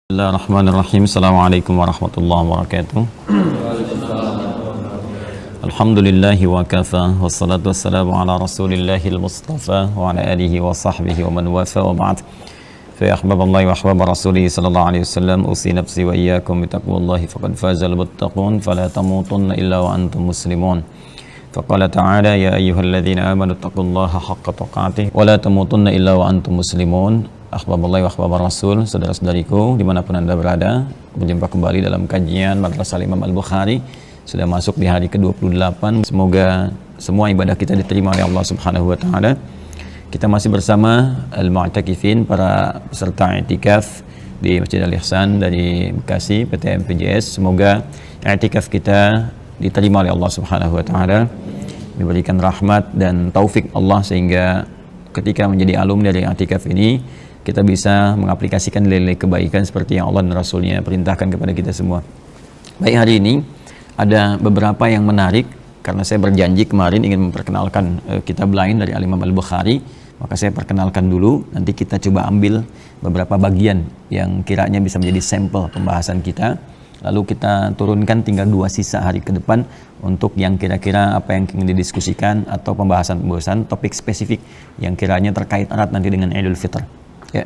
Bismillahirrahmanirrahim. Assalamualaikum warahmatullahi wabarakatuh. Alhamdulillahi wa kafa, wassalatu wassalamu ala rasulillahil mustafa wa ala alihi wa sahbihi wa man wafa wa ba'd. Fa ya ahbaballahi wa ahbaba rasulih sallallahu alaihi wasallam, usi nafsi wa iyyakum bitaqwallahi faqad fazal muttaqun, fala tamutunna illa wa antum muslimun. Faqala ta'ala ya ayyuhalladzina amanu taqullaha haqqa tuqatih wa la tamutunna illa wa antum muslimun. Ahbaballahi wa ahbabar rasul, saudara-saudariku dimanapun anda berada, berjumpa kembali dalam kajian Madrasah Imam Al-Bukhari. Sudah masuk di hari ke-28. Semoga semua ibadah kita diterima oleh Allah Subhanahu wa taala. Kita masih bersama al-mu'takifin, para peserta i'tikaf di Masjid Al-Ihsan dari Bekasi, PT MPJS. Semoga i'tikaf kita diterima oleh Allah Subhanahu wa taala, diberikan rahmat dan taufik Allah sehingga ketika menjadi alumni dari i'tikaf ini kita bisa mengaplikasikan nilai-nilai kebaikan seperti yang Allah dan Rasulnya perintahkan kepada kita semua. Baik, hari ini ada beberapa yang menarik karena saya berjanji kemarin ingin memperkenalkan kitab lain dari Al-Imam Al-Bukhari, maka saya perkenalkan dulu, nanti kita coba ambil beberapa bagian yang kiranya bisa menjadi sampel pembahasan kita, lalu kita turunkan tinggal 2 sisa hari ke depan untuk yang kira-kira apa yang ingin didiskusikan atau pembahasan-pembahasan topik spesifik yang kiranya terkait erat nanti dengan Idul Fitr. Ya.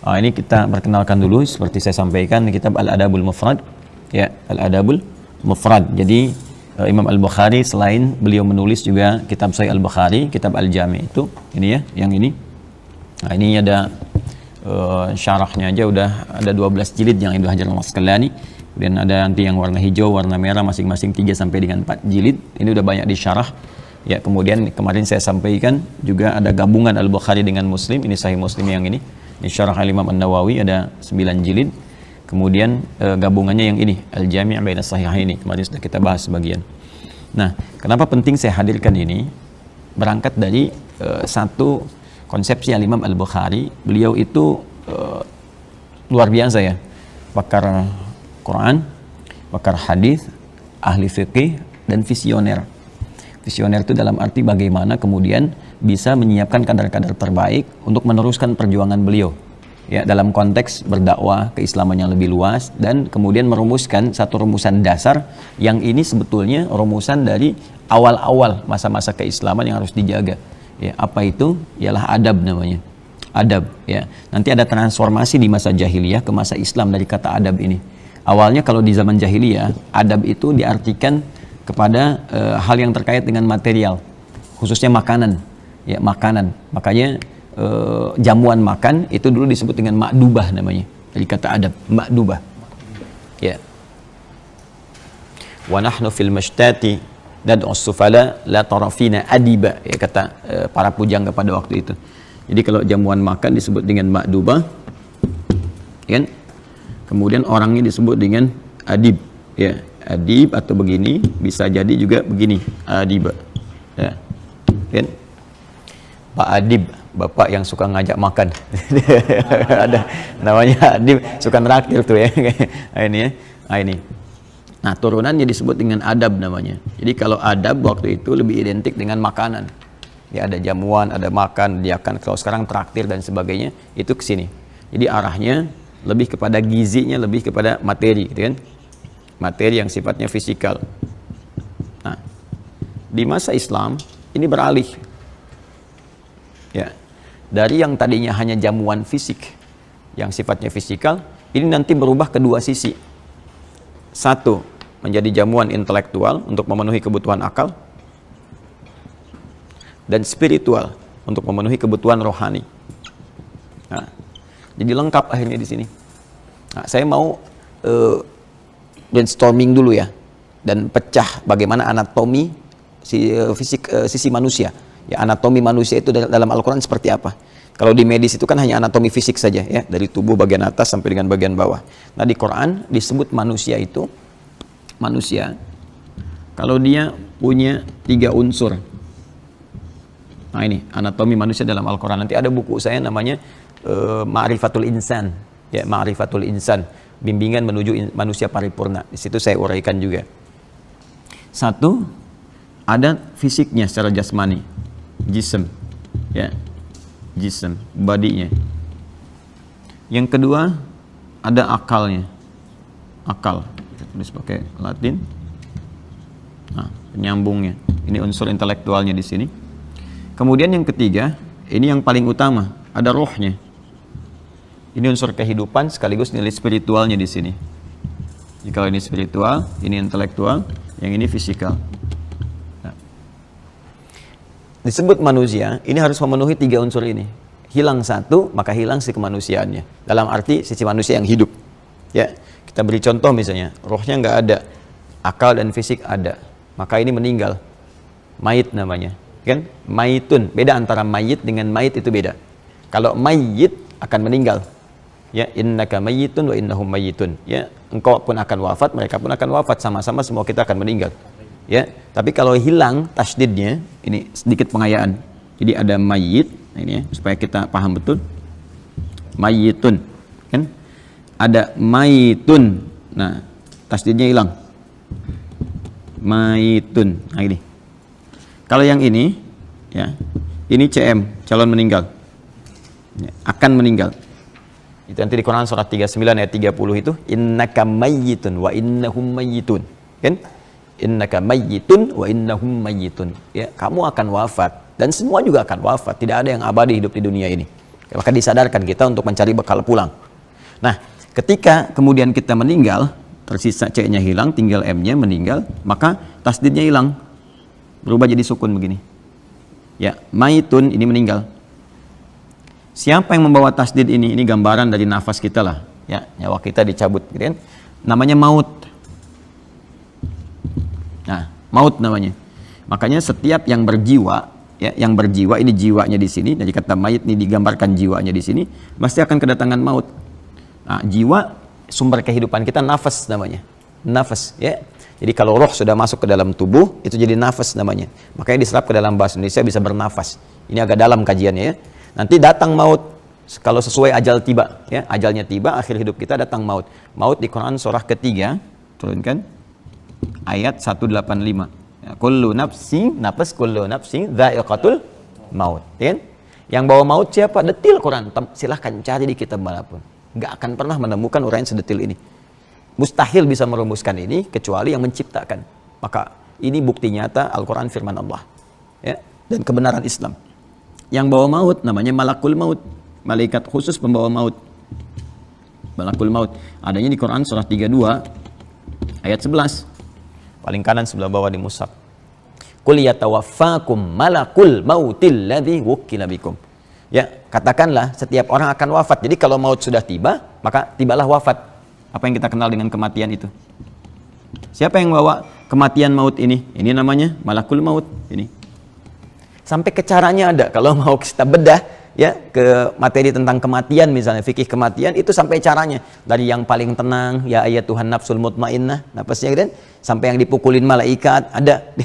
Ini kita perkenalkan dulu seperti saya sampaikan, kitab Al-Adabul Mufrad. Ya, Al-Adabul Mufrad. Jadi Imam Al-Bukhari selain beliau menulis juga kitab Sahih Al-Bukhari, kitab Al-Jami itu. Ini ya, yang ini. Nah, ini ada syarahnya aja udah ada 12 jilid yang Ibnu Hajar Al-Asqalani. Kemudian ada nanti yang warna hijau, warna merah, masing-masing 3 sampai dengan 4 jilid. Ini udah banyak disyarah. Ya, kemudian kemarin saya sampaikan juga ada gabungan Al-Bukhari dengan Muslim. Ini Sahih Muslim yang ini. Ini syarah Al-Imam An-Nawawi ada 9 jilid. Kemudian gabungannya yang ini, Al-Jami' Baina Sahihaini. Kemarin sudah kita bahas sebagian. Nah, kenapa penting saya hadirkan ini? Berangkat dari satu konsepsi Al-Imam Al-Bukhari. Beliau itu luar biasa ya. Pakar Quran, pakar hadis, ahli fikih, dan visioner. Visioner itu dalam arti bagaimana kemudian bisa menyiapkan kader-kader terbaik untuk meneruskan perjuangan beliau ya, dalam konteks berdakwah keislaman yang lebih luas, dan kemudian merumuskan satu rumusan dasar yang ini sebetulnya rumusan dari awal-awal masa-masa keislaman yang harus dijaga ya. Apa itu? Ialah adab namanya. Adab ya. Nanti ada transformasi di masa jahiliyah ke masa Islam dari kata adab ini. Awalnya kalau di zaman jahiliyah, adab itu diartikan kepada hal yang terkait dengan material, khususnya makanan ya, makanan. Makanya jamuan makan itu dulu disebut dengan ma'dubah namanya, dari kata adab, ma'dubah ya. Wa nahnu fil mashtati dad'u sufala la tarafina adiba ya, kata para pujangga pada waktu itu. Jadi kalau jamuan makan disebut dengan ma'dubah kan, kemudian orangnya disebut dengan adib ya. Adib atau begini, bisa jadi juga begini, adib ya kan? Pak Adib, bapak yang suka ngajak makan. Ada namanya adib, suka neraktir tuh ya. Ini ya. Nah, ini. Nah, turunannya disebut dengan adab namanya. Jadi kalau adab waktu itu lebih identik dengan makanan. Ya, ada jamuan, ada makan, dia akan, kalau sekarang traktir dan sebagainya, itu ke sini. Jadi arahnya lebih kepada gizinya, lebih kepada materi gitu kan. Materi yang sifatnya fisikal. Nah, di masa Islam ini beralih ya, dari yang tadinya hanya jamuan fisik yang sifatnya fisikal, ini nanti berubah ke 2 sisi. Satu, menjadi jamuan intelektual untuk memenuhi kebutuhan akal, dan spiritual untuk memenuhi kebutuhan rohani. Nah, jadi lengkap akhirnya di sini. Nah, saya mau brainstorming dulu ya, dan pecah bagaimana anatomi sisi manusia ya. Anatomi manusia itu dalam Al-Quran seperti apa. Kalau di medis itu kan hanya anatomi fisik saja ya, dari tubuh bagian atas sampai dengan bagian bawah. Nah, di Quran disebut manusia itu, manusia kalau dia punya 3 unsur. Nah, ini anatomi manusia dalam Al-Quran. Nanti ada buku saya namanya Ma'rifatul Insan ya, Ma'rifatul Insan, bimbingan menuju manusia paripurna. Di situ saya uraikan juga. Satu, ada fisiknya secara jasmani, jism ya, jism, bodinya. Yang kedua, ada akalnya. Akal. Kita tulis pakai Latin. Nah, penyambungnya. Ini unsur intelektualnya di sini. Kemudian yang ketiga, ini yang paling utama, ada rohnya. Ini unsur kehidupan sekaligus nilai spiritualnya di sini. Jika ini spiritual, ini intelektual, yang ini fisikal. Nah. Disebut manusia, ini harus memenuhi 3 unsur ini. Hilang satu, maka hilang si kemanusiaannya. Dalam arti sisi manusia yang hidup. Ya, kita beri contoh misalnya, rohnya nggak ada, akal dan fisik ada, maka ini meninggal. Mayit namanya. Kan? Mayitun. Beda antara mayit dengan mayit itu beda. Kalau mayit akan meninggal. Ya, innaka mayyitun wa innahum mayyitun. Ya, engkau pun akan wafat, mereka pun akan wafat, sama-sama semua kita akan meninggal. Ya, tapi kalau hilang tasdidnya, ini sedikit pengayaan. Jadi ada mayyit, nah ini ya, supaya kita paham betul. Mayyitun, kan? Ada mayitun. Nah, tasdidnya hilang. Mayitun. Nah, ini. Kalau yang ini, ya, ini CM, calon meninggal. Ya, akan meninggal. Itu nanti di Quran surat 39 ayat 30 itu, innaka mayyitun wa innahum mayyitun. Kan? Innaka mayyitun wa innahum mayyitun. Ya, kamu akan wafat dan semua juga akan wafat. Tidak ada yang abadi hidup di dunia ini. Maka disadarkan kita untuk mencari bekal pulang. Nah, ketika kemudian kita meninggal, tersisa C-nya hilang, tinggal M-nya meninggal, maka tasdidnya hilang. Berubah jadi sukun begini. Ya, maitun ini meninggal. Siapa yang membawa tasdid ini? Ini gambaran dari nafas kita lah. Ya, nyawa kita dicabut, gitu kan? Namanya maut. Nah, maut namanya. Makanya setiap yang berjiwa, ya, yang berjiwa ini jiwanya di sini. Dari kata mayit ini digambarkan jiwanya di sini, pasti akan kedatangan maut. Nah, jiwa sumber kehidupan kita nafas namanya. Nafas, ya. Jadi kalau roh sudah masuk ke dalam tubuh, itu jadi nafas namanya. Makanya diserap ke dalam bahasa Indonesia bisa bernafas. Ini agak dalam kajiannya, ya. Nanti datang maut kalau sesuai ajal tiba, ya, ajalnya tiba, akhir hidup kita datang maut. Maut di Quran surah ketiga, turunkan ayat 185. Ya, kullu nafsin, nafas kullu nafsin dha'iqatul maut. Ya, yang bawa maut siapa? Detil Quran. Silahkan cari di kitab manapun. Nggak akan pernah menemukan uraian sedetil ini. Mustahil bisa merumuskan ini kecuali yang menciptakan. Maka ini bukti nyata Al-Quran firman Allah, ya, dan kebenaran Islam. Yang bawa maut namanya malakul maut, malaikat khusus pembawa maut. Malakul maut adanya di Quran surah 32 ayat 11, paling kanan sebelah bawah di mushaf. Qul yatawaffakum malakul mautil ladzi wukkila bikum. Ya, katakanlah setiap orang akan wafat. Jadi kalau maut sudah tiba, maka tibalah wafat. Apa yang kita kenal dengan kematian itu? Siapa yang bawa kematian maut ini? Ini namanya malakul maut ini. Sampai ke caranya ada. Kalau mau kita bedah, ya, ke materi tentang kematian misalnya, fikih kematian itu sampai caranya. Dari yang paling tenang, ya ayat Tuhan nafsul mutmainnah, napasnya kan, sampai yang dipukulin malaikat ada.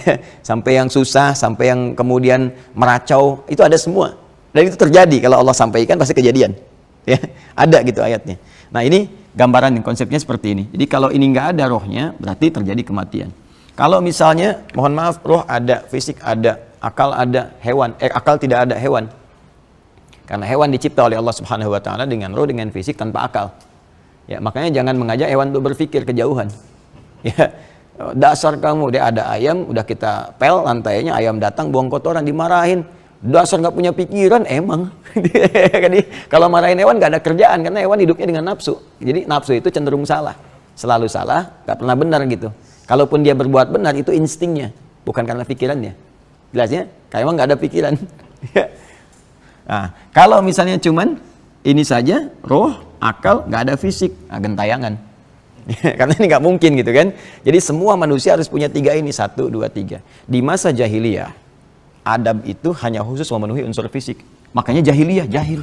Sampai yang susah, sampai yang kemudian meracau, itu ada semua. Dan itu terjadi kalau Allah sampaikan pasti kejadian. Ya, ada gitu ayatnya. Nah, ini gambaran konsepnya seperti ini. Jadi kalau ini nggak ada rohnya, berarti terjadi kematian. Kalau misalnya, mohon maaf, roh ada, fisik ada, akal ada, hewan, akal tidak ada, hewan. Karena hewan dicipta oleh Allah Subhanahu wa taala dengan roh, dengan fisik tanpa akal. Ya, makanya jangan mengajak hewan untuk berpikir kejauhan. Ya, dasar kamu, dia ada ayam, udah kita pel lantainya, ayam datang buang kotoran, dimarahin. Dasar nggak punya pikiran, emang. Kalau marahin hewan nggak ada kerjaan, karena hewan hidupnya dengan nafsu. Jadi nafsu itu cenderung salah, selalu salah, nggak pernah benar gitu. Kalaupun dia berbuat benar itu instingnya, bukan karena pikirannya. Jelasnya, kayak emang nggak ada pikiran. Nah, kalau misalnya cuman ini saja, roh, akal, nggak ada fisik, nah, gentayangan. Karena ini nggak mungkin gitu kan. Jadi semua manusia harus punya 3 ini, 1, 2, 3. Di masa jahiliyah, Adam itu hanya khusus memenuhi unsur fisik. Makanya jahiliyah, jahil.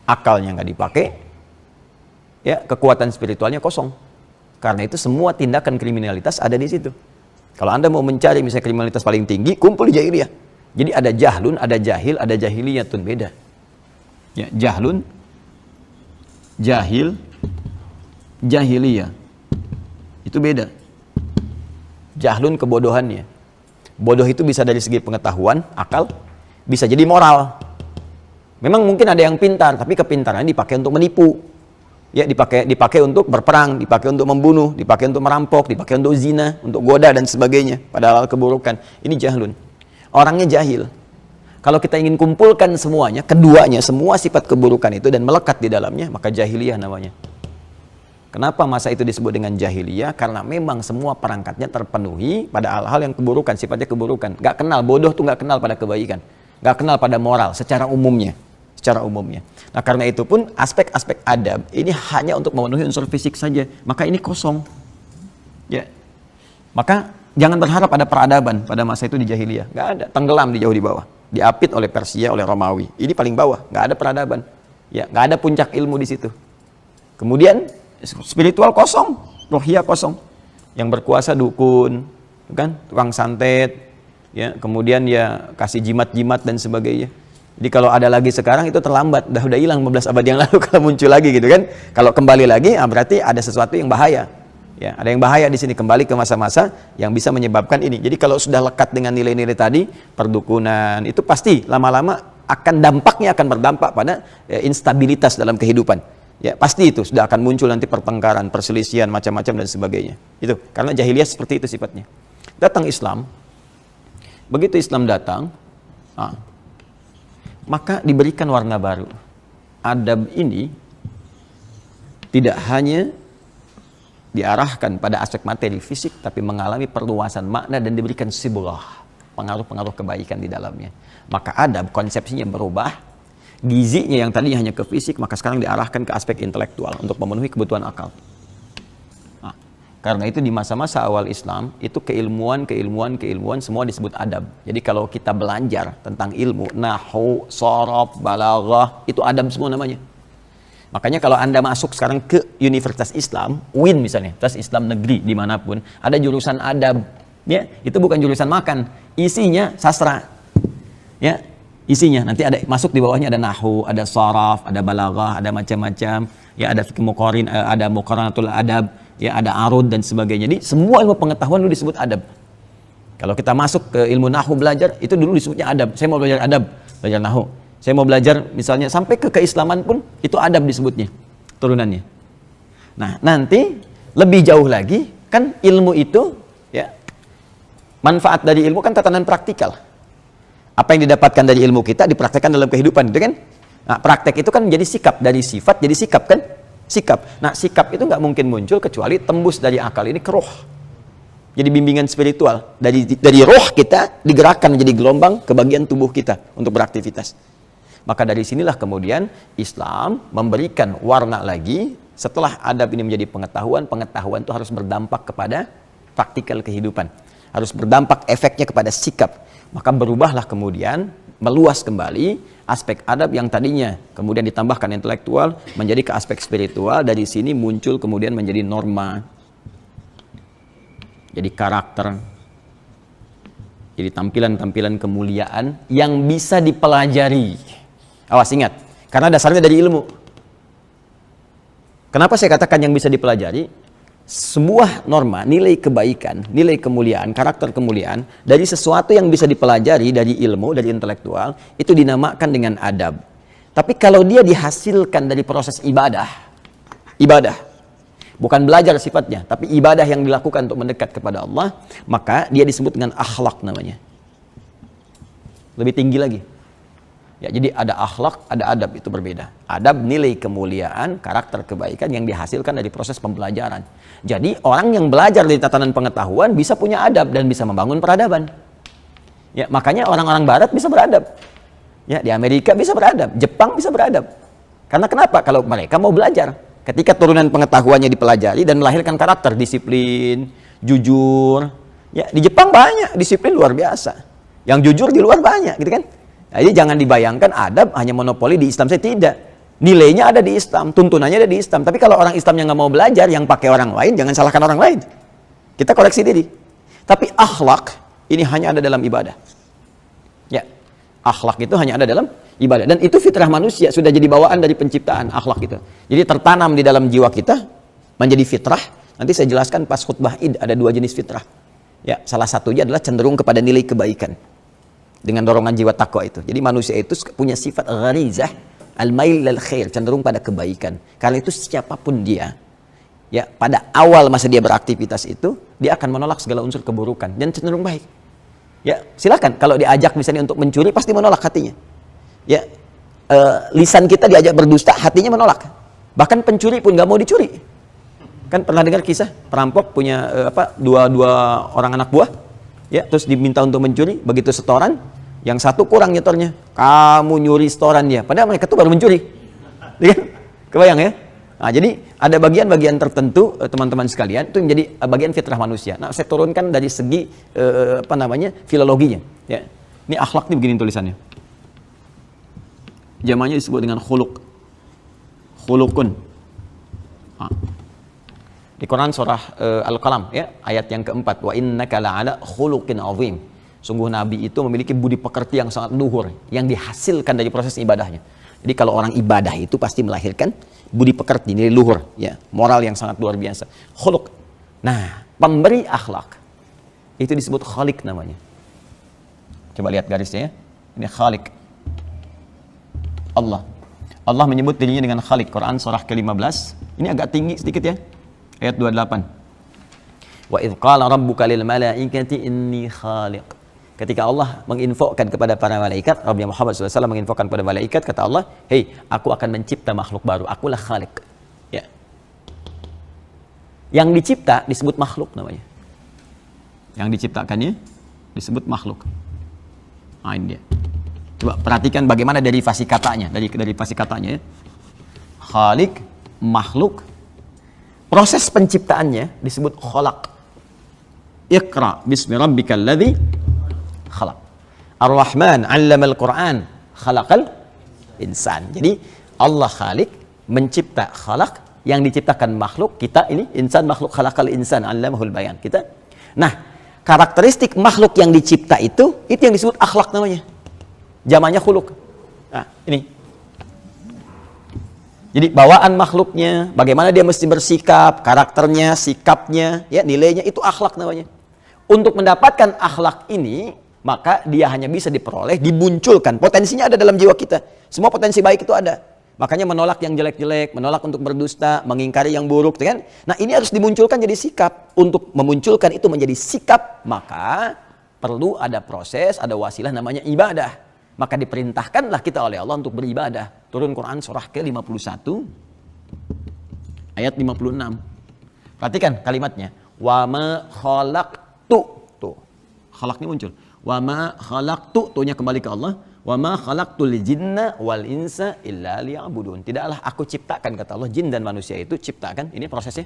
Akalnya nggak dipakai, ya, kekuatan spiritualnya kosong. Karena itu semua tindakan kriminalitas ada di situ. Kalau Anda mau mencari misalnya kriminalitas paling tinggi, kumpul di jahiliyah. Jadi ada jahlun, ada jahil, ada jahiliyatun, beda. Ya, jahlun, jahil, jahiliyah. Itu beda. Jahlun kebodohannya. Bodoh itu bisa dari segi pengetahuan, akal, bisa jadi moral. Memang mungkin ada yang pintar, tapi kepintarannya dipakai untuk menipu. Ya, dipakai untuk berperang, dipakai untuk membunuh, dipakai untuk merampok, dipakai untuk zina, untuk goda dan sebagainya, padahal keburukan. Ini jahlun. Orangnya jahil. Kalau kita ingin kumpulkan semuanya, keduanya, semua sifat keburukan itu dan melekat di dalamnya, maka jahiliyah namanya. Kenapa masa itu disebut dengan jahiliyah? Karena memang semua perangkatnya terpenuhi pada hal-hal yang keburukan, sifatnya keburukan. Gak kenal, bodoh tuh gak kenal pada kebaikan. Gak kenal pada moral secara umumnya. Nah, karena itu pun aspek-aspek adab ini hanya untuk memenuhi unsur fisik saja. Maka ini kosong. Ya. Maka jangan berharap ada peradaban pada masa itu di jahiliyah. Gak ada, tenggelam di jauh di bawah. Diapit oleh Persia, oleh Romawi. Ini paling bawah, gak ada peradaban. Ya, gak ada puncak ilmu di situ. Kemudian spiritual kosong, rohiyah kosong. Yang berkuasa dukun, kan, tukang santet, ya, kemudian ya kasih jimat-jimat dan sebagainya. Jadi kalau ada lagi sekarang itu terlambat, udah hilang 15 abad yang lalu kalau muncul lagi gitu kan. Kalau kembali lagi, berarti ada sesuatu yang bahaya. Ya, ada yang bahaya di sini, kembali ke masa-masa yang bisa menyebabkan ini. Jadi kalau sudah lekat dengan nilai-nilai tadi, perdukunan, itu pasti lama-lama dampaknya akan berdampak pada instabilitas dalam kehidupan. Ya, pasti itu sudah akan muncul nanti pertengkaran, perselisihan, macam-macam dan sebagainya. Itu karena jahiliyah seperti itu sifatnya. Datang Islam, begitu Islam datang, maka diberikan warna baru. Adab ini tidak hanya diarahkan pada aspek materi fisik, tapi mengalami perluasan makna dan diberikan sibghah, pengaruh-pengaruh kebaikan di dalamnya. Maka adab konsepsinya berubah, gizinya yang tadi hanya ke fisik, maka sekarang diarahkan ke aspek intelektual untuk memenuhi kebutuhan akal. Karena itu di masa-masa awal Islam, itu keilmuan semua disebut adab. Jadi kalau kita belajar tentang ilmu, nahwu, sharaf, balaghah, itu adab semua namanya. Makanya kalau Anda masuk sekarang ke Universitas Islam, UIN misalnya, Universitas Islam Negeri dimanapun, ada jurusan adab. Ya, itu bukan jurusan makan, isinya sastra. Ya, isinya nanti ada masuk di bawahnya ada nahwu, ada sharaf, ada balaghah, ada macam-macam. Ya, ada fiqh muqarin, ada muqaranatul adab. Ya, ada arud dan sebagainya. Jadi semua ilmu pengetahuan dulu disebut adab. Kalau kita masuk ke ilmu nahwu belajar, itu dulu disebutnya adab. Saya mau belajar adab, belajar nahwu. Saya mau belajar misalnya sampai ke keislaman pun itu adab disebutnya, turunannya. Nah, nanti lebih jauh lagi kan ilmu itu ya, manfaat dari ilmu kan tatanan praktikal. Apa yang didapatkan dari ilmu kita dipraktekkan dalam kehidupan, gitu kan? Nah, praktek itu kan menjadi sikap, dari sifat jadi sikap kan? Sikap. Nah, sikap itu nggak mungkin muncul kecuali tembus dari akal ini ke roh. Jadi bimbingan spiritual. Dari roh kita digerakkan menjadi gelombang ke bagian tubuh kita untuk beraktivitas. Maka dari sinilah kemudian Islam memberikan warna lagi. Setelah adab ini menjadi pengetahuan, pengetahuan itu harus berdampak kepada praktikal kehidupan. Harus berdampak efeknya kepada sikap. Maka berubahlah kemudian, meluas kembali aspek adab yang tadinya kemudian ditambahkan intelektual menjadi ke aspek spiritual. Dari sini muncul kemudian menjadi norma, jadi karakter, jadi tampilan-tampilan kemuliaan yang bisa dipelajari. Awas, ingat, karena dasarnya dari ilmu. Kenapa saya katakan yang bisa dipelajari? Sebuah norma, nilai kebaikan, nilai kemuliaan, karakter kemuliaan dari sesuatu yang bisa dipelajari dari ilmu, dari intelektual, itu dinamakan dengan adab. Tapi kalau dia dihasilkan dari proses ibadah, bukan belajar sifatnya, tapi ibadah yang dilakukan untuk mendekat kepada Allah, maka dia disebut dengan akhlak namanya. Lebih tinggi lagi. Ya, jadi ada akhlak, ada adab, itu berbeda. Adab nilai kemuliaan, karakter kebaikan yang dihasilkan dari proses pembelajaran. Jadi orang yang belajar dari tatanan pengetahuan bisa punya adab dan bisa membangun peradaban. Ya, makanya orang-orang barat bisa beradab. Ya, di Amerika bisa beradab, Jepang bisa beradab. Karena kenapa? Kalau mereka mau belajar. Ketika turunan pengetahuannya dipelajari dan melahirkan karakter, disiplin, jujur. Ya, di Jepang banyak disiplin luar biasa. Yang jujur di luar banyak, gitu kan? Jadi jangan dibayangkan adab hanya monopoli di Islam. Saya tidak. Nilainya ada di Islam, tuntunannya ada di Islam. Tapi kalau orang Islam yang nggak mau belajar, yang pakai orang lain, jangan salahkan orang lain. Kita koreksi diri. Tapi akhlak ini hanya ada dalam ibadah. Ya, akhlak itu hanya ada dalam ibadah. Dan itu fitrah manusia, sudah jadi bawaan dari penciptaan akhlak itu. Jadi tertanam di dalam jiwa kita menjadi fitrah. Nanti saya jelaskan pas khutbah Id ada 2 jenis fitrah. Ya, salah satunya adalah cenderung kepada nilai kebaikan. Dengan dorongan jiwa takwa itu. Jadi manusia itu punya sifat gharizah Al-mail lil khair, cenderung pada kebaikan. Karena itu siapapun dia, ya, pada awal masa dia beraktivitas itu, dia akan menolak segala unsur keburukan dan cenderung baik. Ya, silakan kalau diajak misalnya untuk mencuri, pasti menolak hatinya. Ya, lisan kita diajak berdusta, hatinya menolak. Bahkan pencuri pun nggak mau dicuri. Kan pernah dengar kisah perampok punya dua orang anak buah, ya, terus diminta untuk mencuri, begitu setoran, yang satu kurang nyetornya, kamu nyuri setoran dia, padahal mereka tuh baru mencuri, ya, kebayang ya? Nah, jadi ada bagian-bagian tertentu teman-teman sekalian itu menjadi bagian fitrah manusia. Nah, saya turunkan dari segi filologinya. Ya, ini akhlak nih begini tulisannya. Jamannya disebut dengan khuluq, khuluqun. Di Quran surah Al-Qalam, ya, ayat yang keempat, wa innaka la'ala khuluqin azim. Sungguh Nabi itu memiliki budi pekerti yang sangat luhur, yang dihasilkan dari proses ibadahnya. Jadi kalau orang ibadah itu pasti melahirkan budi pekerti, nilai luhur, ya, moral yang sangat luar biasa. Khuluq. Nah, pemberi akhlak itu disebut khaliq namanya. Coba lihat garisnya ya. Ini khaliq. Allah menyebut dirinya dengan khaliq. Quran surah ke-15. Ini agak tinggi sedikit ya. Ayat 28. Wa idh qala rabbuka lil malaikati inni khaliq. Ketika Allah menginfokan kepada para malaikat, Nabi Muhammad SAW menginfokan kepada malaikat, kata Allah, "Hei, aku akan mencipta makhluk baru. Akulah khaliq." Ya. Yang dicipta disebut makhluk namanya. Yang diciptakannya disebut makhluk. Nah, ini dia. Coba perhatikan bagaimana derivasi katanya, dari derivasi katanya ya. Khaliq, makhluk. Proses penciptaannya disebut khalaq. Iqra bismi rabbikal ladzi khalaq. Ar-Rahman 'allamal Qur'an, khalaqal insan. Jadi Allah khaliq, mencipta khalaq, yang diciptakan makhluk, kita ini insan, makhluk, khalaqal insan 'allamahul bayan. Kita. Nah, karakteristik makhluk yang dicipta itu yang disebut akhlak namanya. Jamannya khuluq. Nah, ini. Jadi bawaan makhluknya, bagaimana dia mesti bersikap, karakternya, sikapnya, ya, nilainya, itu akhlak namanya. Untuk mendapatkan akhlak ini, maka dia hanya bisa diperoleh, dimunculkan. Potensinya ada dalam jiwa kita. Semua potensi baik itu ada. Makanya menolak yang jelek-jelek, menolak untuk berdusta, mengingkari yang buruk, kan? Nah, ini harus dimunculkan jadi sikap. Untuk memunculkan itu menjadi sikap, maka perlu ada proses, ada wasilah namanya ibadah. Maka diperintahkanlah kita oleh Allah untuk beribadah. Turun Quran surah ke-51 ayat 56. Perhatikan kalimatnya. Wa ma khalaqtu. Tuh. Khalaq ini muncul. Wa ma khalaqtu, tuh-nya kembali ke Allah. Wa ma khalaqtul jinna wal insa illa liya'budun. Tidaklah aku ciptakan, kata Allah, jin dan manusia itu ciptakan, ini prosesnya,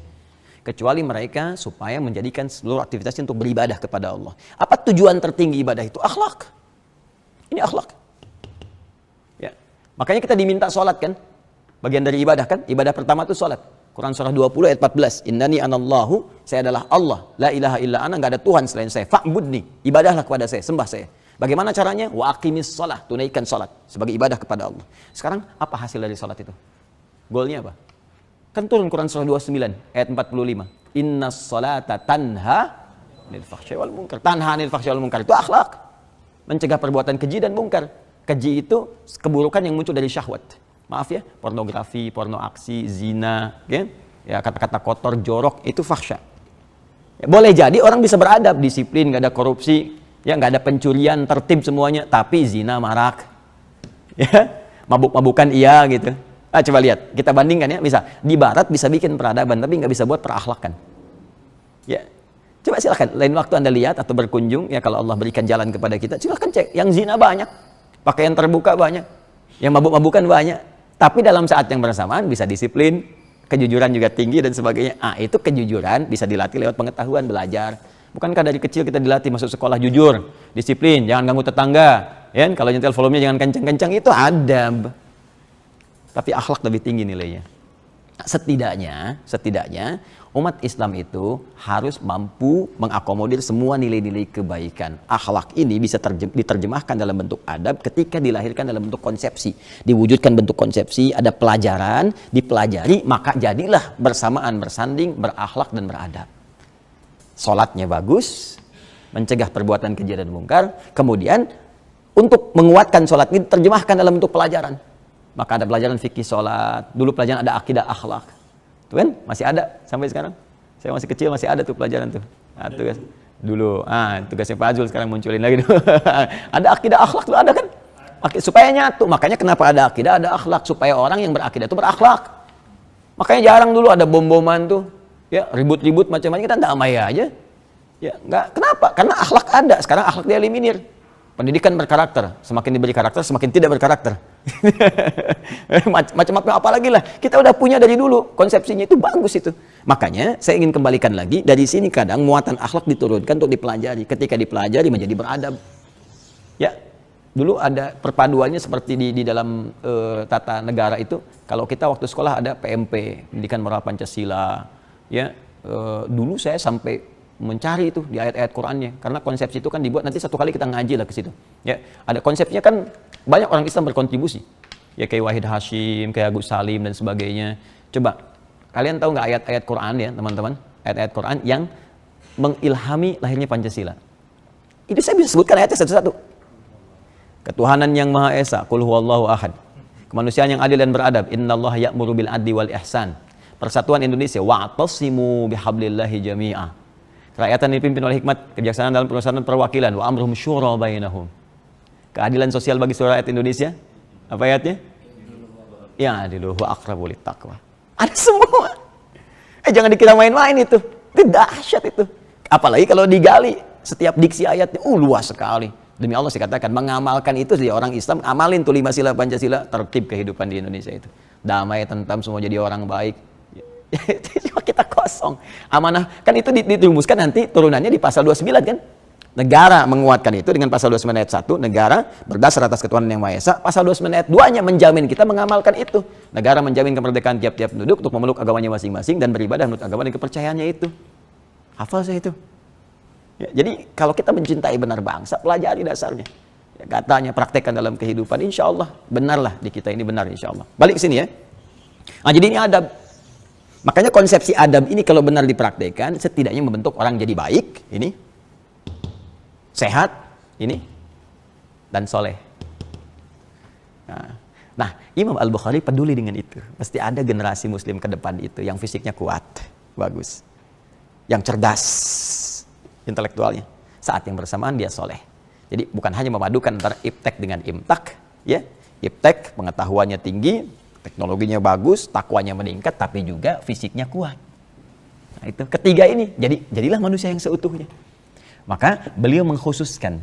kecuali mereka supaya menjadikan seluruh aktivitasnya untuk beribadah kepada Allah. Apa tujuan tertinggi ibadah itu? Akhlak. Ini akhlak. Ya. Makanya kita diminta sholat kan? Bagian dari ibadah kan? Ibadah pertama itu sholat. Quran surah 20 ayat 14. Innani anallahu, saya adalah Allah. La ilaha illa ana, enggak ada Tuhan selain saya. Fa'budni, ibadahlah kepada saya, sembah saya. Bagaimana caranya? Wa aqimis sholat, tunaikan sholat sebagai ibadah kepada Allah. Sekarang apa hasil dari sholat itu? Goalnya apa? Kan turun Quran surah 29 ayat 45. Innas sholata tanha anil fahsya'i wal munkar. Tanha anil fahsya'i wal munkar itu akhlak. Mencegah perbuatan keji dan mungkar. Keji itu keburukan yang muncul dari syahwat. Maaf ya, pornografi, porno aksi, zina, ya, kata-kata kotor, jorok, itu fahsya. Ya, boleh jadi orang bisa beradab, disiplin, nggak ada korupsi, ya, nggak ada pencurian, tertib semuanya, tapi zina marak, ya, mabuk-mabukan iya gitu. Coba lihat, kita bandingkan ya, misal di Barat bisa bikin peradaban, tapi nggak bisa buat perakhlakan. Ya. Coba silakan, lain waktu Anda lihat atau berkunjung, ya, kalau Allah berikan jalan kepada kita, silakan cek, yang zina banyak, pakaian terbuka banyak, yang mabuk-mabukan banyak, tapi dalam saat yang bersamaan bisa disiplin, kejujuran juga tinggi dan sebagainya. Itu kejujuran bisa dilatih lewat pengetahuan, belajar. Bukankah dari kecil kita dilatih masuk sekolah jujur, disiplin, jangan ganggu tetangga, ya, kalau nyetel volumenya jangan kencang-kencang, itu adab. Tapi akhlak lebih tinggi nilainya. Setidaknya umat Islam itu harus mampu mengakomodir semua nilai-nilai kebaikan. Akhlak ini bisa diterjemahkan dalam bentuk adab ketika dilahirkan dalam bentuk konsepsi. Diwujudkan bentuk konsepsi, ada pelajaran, dipelajari, maka jadilah bersamaan bersanding, berakhlak dan beradab. Sholatnya bagus, mencegah perbuatan keji dan mungkar. Kemudian untuk menguatkan sholat ini diterjemahkan dalam bentuk pelajaran. Maka ada pelajaran fikih sholat, dulu pelajaran ada akidah akhlak. Tuh kan, masih ada sampai sekarang. Saya masih kecil masih ada tuh pelajaran tuh. Nah, tugas dulu, tugasnya Pak Azul sekarang munculin lagi tuh. Ada akidah akhlak tuh ada kan? Supaya nyatu, makanya kenapa ada akidah, ada akhlak, supaya orang yang berakidah itu berakhlak. Makanya jarang dulu ada bom-boman tuh, ya ribut-ribut macam-macam, kita damai aja. Ya, enggak. Kenapa? Karena akhlak ada, sekarang akhlak dieliminir. Pendidikan berkarakter, semakin diberi karakter, semakin tidak berkarakter. Macam-macam apa lagi lah. Kita udah punya dari dulu, konsepsinya itu bagus itu. Makanya saya ingin kembalikan lagi, dari sini kadang muatan akhlak diturunkan untuk dipelajari. Ketika dipelajari menjadi beradab. Ya, dulu ada perpaduannya seperti di dalam tata negara itu. Kalau kita waktu sekolah ada PMP, Pendidikan Moral Pancasila. Ya, dulu saya sampai mencari itu di ayat-ayat Qur'annya, karena konsepsi itu kan dibuat nanti satu kali kita ngaji lah ke situ. Ya, ada konsepnya kan banyak orang Islam berkontribusi. Ya kayak Wahid Hashim, kayak Agus Salim dan sebagainya. Coba kalian tahu nggak ayat-ayat Qur'an ya teman-teman? Ayat-ayat Qur'an yang mengilhami lahirnya Pancasila. Itu saya bisa sebutkan ayatnya satu-satu. Ketuhanan yang Maha Esa, Qul huwallahu ahad. Kemanusiaan yang adil dan beradab, innallaha ya'muru bil adli wal ihsan. Persatuan Indonesia, wa'tasimu bihablillahi jami'ah. Kerakyatan dipimpin oleh hikmat, kebijaksanaan dalam perusahaan perwakilan, wa amruhum syura bainahum. Keadilan sosial bagi seluruh rakyat Indonesia. Apa ayatnya? Ya, adiluhu aqrabu littaqwa. Ada semua. Jangan dikira main-main itu. Itu dahsyat itu. Apalagi kalau digali setiap diksi ayatnya, luas sekali. Demi Allah saya katakan, mengamalkan itu jadi orang Islam, amalin tuh 5 sila Pancasila, tertib kehidupan di Indonesia itu. Damai, tentram, semua jadi orang baik. Cuma kita kosong. Amanah, kan itu dirumuskan nanti turunannya di pasal 29 kan? Negara menguatkan itu dengan pasal 29 ayat 1, negara berdasar atas ketuhanan yang Maha Esa. Pasal 29 ayat 2-nya menjamin kita mengamalkan itu. Negara menjamin kemerdekaan tiap-tiap penduduk untuk memeluk agamanya masing-masing dan beribadah menurut agama dan kepercayaannya itu. Hafal saya itu. Ya, jadi kalau kita mencintai benar bangsa, pelajari dasarnya. Ya, katanya praktekkan dalam kehidupan, insya Allah benarlah di kita ini benar insya Allah. Balik ke sini ya. Nah, jadi ini adab. Makanya konsepsi adab ini kalau benar dipraktekkan, setidaknya membentuk orang jadi baik, ini, sehat, ini, dan soleh. Nah, Imam Al-Bukhari peduli dengan itu. Pasti ada generasi muslim ke depan itu, yang fisiknya kuat, bagus, yang cerdas, intelektualnya. Saat yang bersamaan dia soleh. Jadi bukan hanya memadukan antara iptek dengan imtak, ya, iptek pengetahuannya tinggi, teknologinya bagus, takwanya meningkat, tapi juga fisiknya kuat. Nah, itu ketiga ini, jadilah manusia yang seutuhnya. Maka beliau mengkhususkan,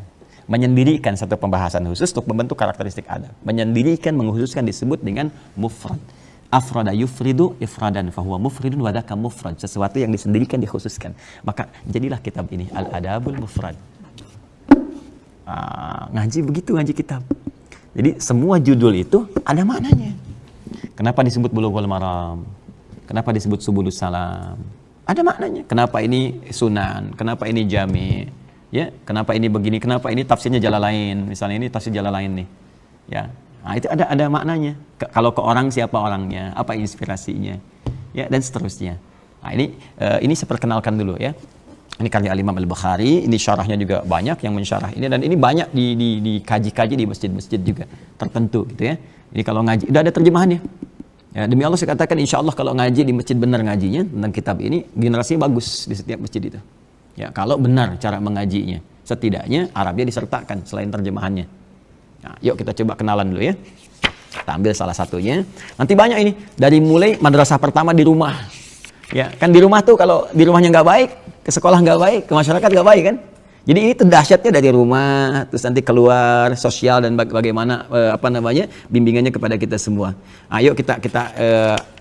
menyendirikan satu pembahasan khusus untuk membentuk karakteristik adab. Menyendirikan, mengkhususkan disebut dengan mufrad. Afrada yufridu ifradan fahuwa mufridun wadaka mufrad. Sesuatu yang disendirikan, dikhususkan. Maka jadilah kitab ini Al-Adabul Mufrad. Ngaji begitu, ngaji kitab. Jadi semua judul itu ada maknanya. Kenapa disebut Bulughul Maram? Kenapa disebut Subulus Salam? Ada maknanya. Kenapa ini sunan? Kenapa ini jami? Ya, kenapa ini begini? Kenapa ini tafsirnya Jalalain? Misalnya ini tafsir Jalalain nih. Ya. Nah, itu ada maknanya. Kalau ke orang, siapa orangnya? Apa inspirasinya? Ya, dan seterusnya. Nah, ini saya perkenalkan dulu ya. Ini karya Imam Al-Bukhari, ini syarahnya juga banyak yang mensyarah ini, dan ini banyak dikaji-kaji di masjid-masjid juga tertentu gitu ya. Jadi kalau ngaji, udah ada terjemahannya. Ya, demi Allah saya katakan, insya Allah kalau ngaji di masjid benar ngajinya tentang kitab ini, generasinya bagus di setiap masjid itu. Ya, kalau benar cara mengajinya, setidaknya Arabnya disertakan selain terjemahannya. Nah, yuk kita coba kenalan dulu ya. Kita ambil salah satunya. Nanti banyak ini, dari mulai madrasah pertama di rumah. Ya, kan di rumah tuh kalau di rumahnya nggak baik, ke sekolah nggak baik, ke masyarakat nggak baik kan? Jadi ini tuh dahsyatnya dari rumah, terus nanti keluar, sosial dan bagaimana bimbingannya kepada kita semua. Ayo kita